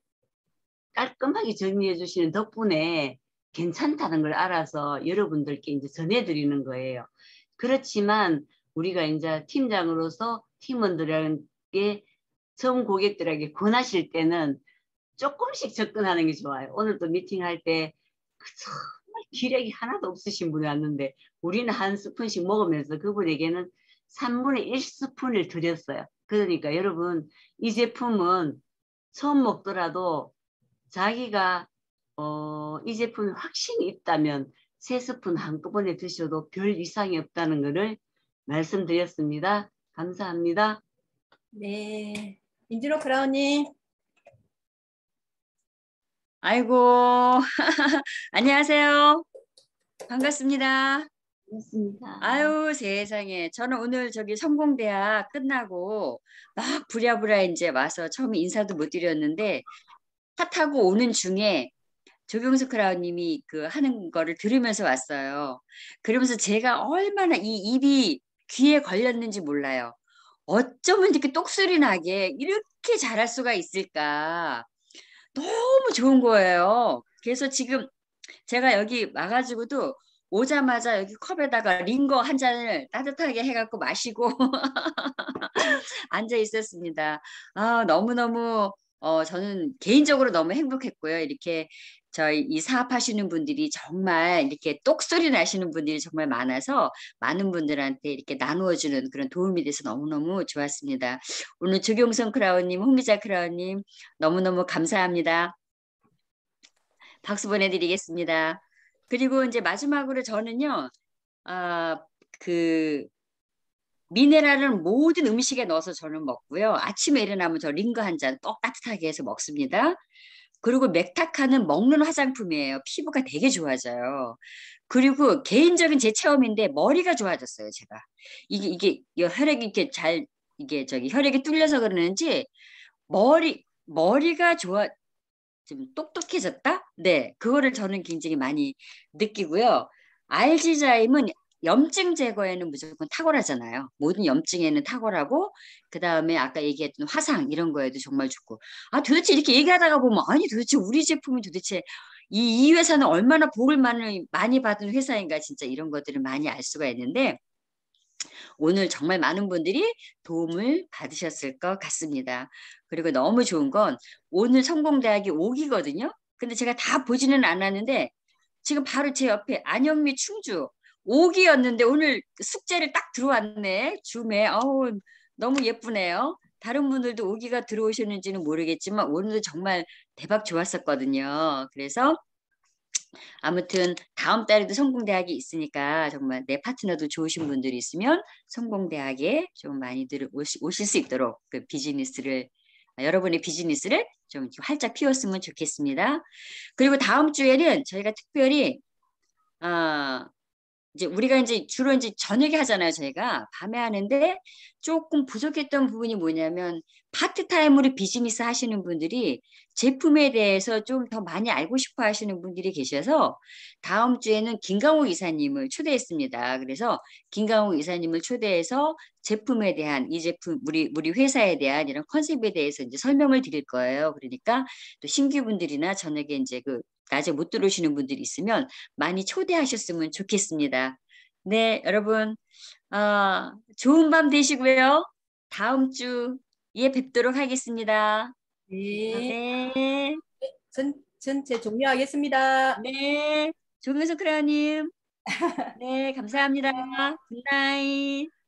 깔끔하게 정리해 주시는 덕분에 괜찮다는 걸 알아서 여러분들께 이제 전해드리는 거예요. 그렇지만 우리가 이제 팀장으로서 팀원들에게 처음 고객들에게 권하실 때는 조금씩 접근하는 게 좋아요. 오늘도 미팅할 때 정말 기력이 하나도 없으신 분이 왔는데 우리는 한 스푼씩 먹으면서 그분에게는 3분의 1스푼을 드렸어요. 그러니까 여러분 이 제품은 처음 먹더라도 자기가 이 제품에 확신이 있다면 3스푼 한꺼번에 드셔도 별 이상이 없다는 것을 말씀드렸습니다. 감사합니다. 네. 인지로 크라운님. 아이고, 안녕하세요. 반갑습니다. 고맙습니다. 아유, 세상에. 저는 오늘 저기 성공대학 끝나고 막 부랴부랴 이제 와서 처음에 인사도 못 드렸는데 차 타고 오는 중에 조경수 크라운님이 그 하는 거를 들으면서 왔어요. 그러면서 제가 얼마나 이 입이 귀에 걸렸는지 몰라요. 어쩌면 이렇게 똑소리 나게 이렇게 잘할 수가 있을까. 너무 좋은 거예요. 그래서 지금 제가 여기 와가지고도 오자마자 여기 컵에다가 링거 한 잔을 따뜻하게 해갖고 마시고 앉아 있었습니다. 아, 너무너무 저는 개인적으로 너무 행복했고요. 이렇게 저희 이 사업하시는 분들이 정말 이렇게 똑소리 나시는 분들이 정말 많아서 많은 분들한테 이렇게 나누어주는 그런 도움이 돼서 너무너무 좋았습니다. 오늘 조경선 크라운님, 홍미자 크라운님 너무너무 감사합니다. 박수 보내드리겠습니다. 그리고 이제 마지막으로 저는요, 미네랄을 모든 음식에 넣어서 저는 먹고요. 아침에 일어나면 저 링거 한 잔 꼭 따뜻하게 해서 먹습니다. 그리고 맥타카는 먹는 화장품이에요. 피부가 되게 좋아져요. 그리고 개인적인 제 체험인데 머리가 좋아졌어요, 제가. 이게 혈액이 이렇게 이게 혈액이 뚫려서 그러는지 머리가 좀 똑똑해졌다? 네, 그거를 저는 굉장히 많이 느끼고요. 알지자임은 염증 제거에는 무조건 탁월하잖아요. 모든 염증에는 탁월하고 그 다음에 아까 얘기했던 화상 이런 거에도 정말 좋고 아 도대체 이렇게 얘기하다가 보면 아니 도대체 우리 제품이 도대체 이 회사는 얼마나 복을 많이 받은 회사인가 진짜 이런 것들을 많이 알 수가 있는데 오늘 정말 많은 분들이 도움을 받으셨을 것 같습니다. 그리고 너무 좋은 건 오늘 성공대학이 5기거든요. 근데 제가 다 보지는 않았는데 지금 바로 제 옆에 안영미 충주 5기였는데 오늘 숙제를 딱 들어왔네. 줌에. 어우, 너무 예쁘네요. 다른 분들도 5기가 들어오셨는지는 모르겠지만 오늘도 정말 대박 좋았었거든요. 그래서 아무튼 다음 달에도 성공대학이 있으니까 정말 내 파트너도 좋으신 분들이 있으면 성공대학에 좀 많이들 오실 수 있도록 그 비즈니스를 여러분의 비즈니스를 좀 이렇게 활짝 피웠으면 좋겠습니다. 그리고 다음 주에는 저희가 특별히 이제 우리가 이제 주로 이제 저녁에 하잖아요. 저희가 밤에 하는데 조금 부족했던 부분이 뭐냐면 파트타임으로 비즈니스 하시는 분들이 제품에 대해서 좀 더 많이 알고 싶어 하시는 분들이 계셔서 다음 주에는 김강욱 이사님을 초대했습니다. 그래서 김강욱 이사님을 초대해서 제품에 대한 이 제품 우리 회사에 대한 이런 컨셉에 대해서 이제 설명을 드릴 거예요. 그러니까 또 신규분들이나 저녁에 이제 그 낮에 못 들어오시는 분들이 있으면 많이 초대하셨으면 좋겠습니다. 네, 여러분, 좋은 밤 되시고요. 다음 주에 뵙도록 하겠습니다. 네. 네, 전체 종료하겠습니다. 네, 조경석 크라님, 네, 감사합니다. 굿나잇.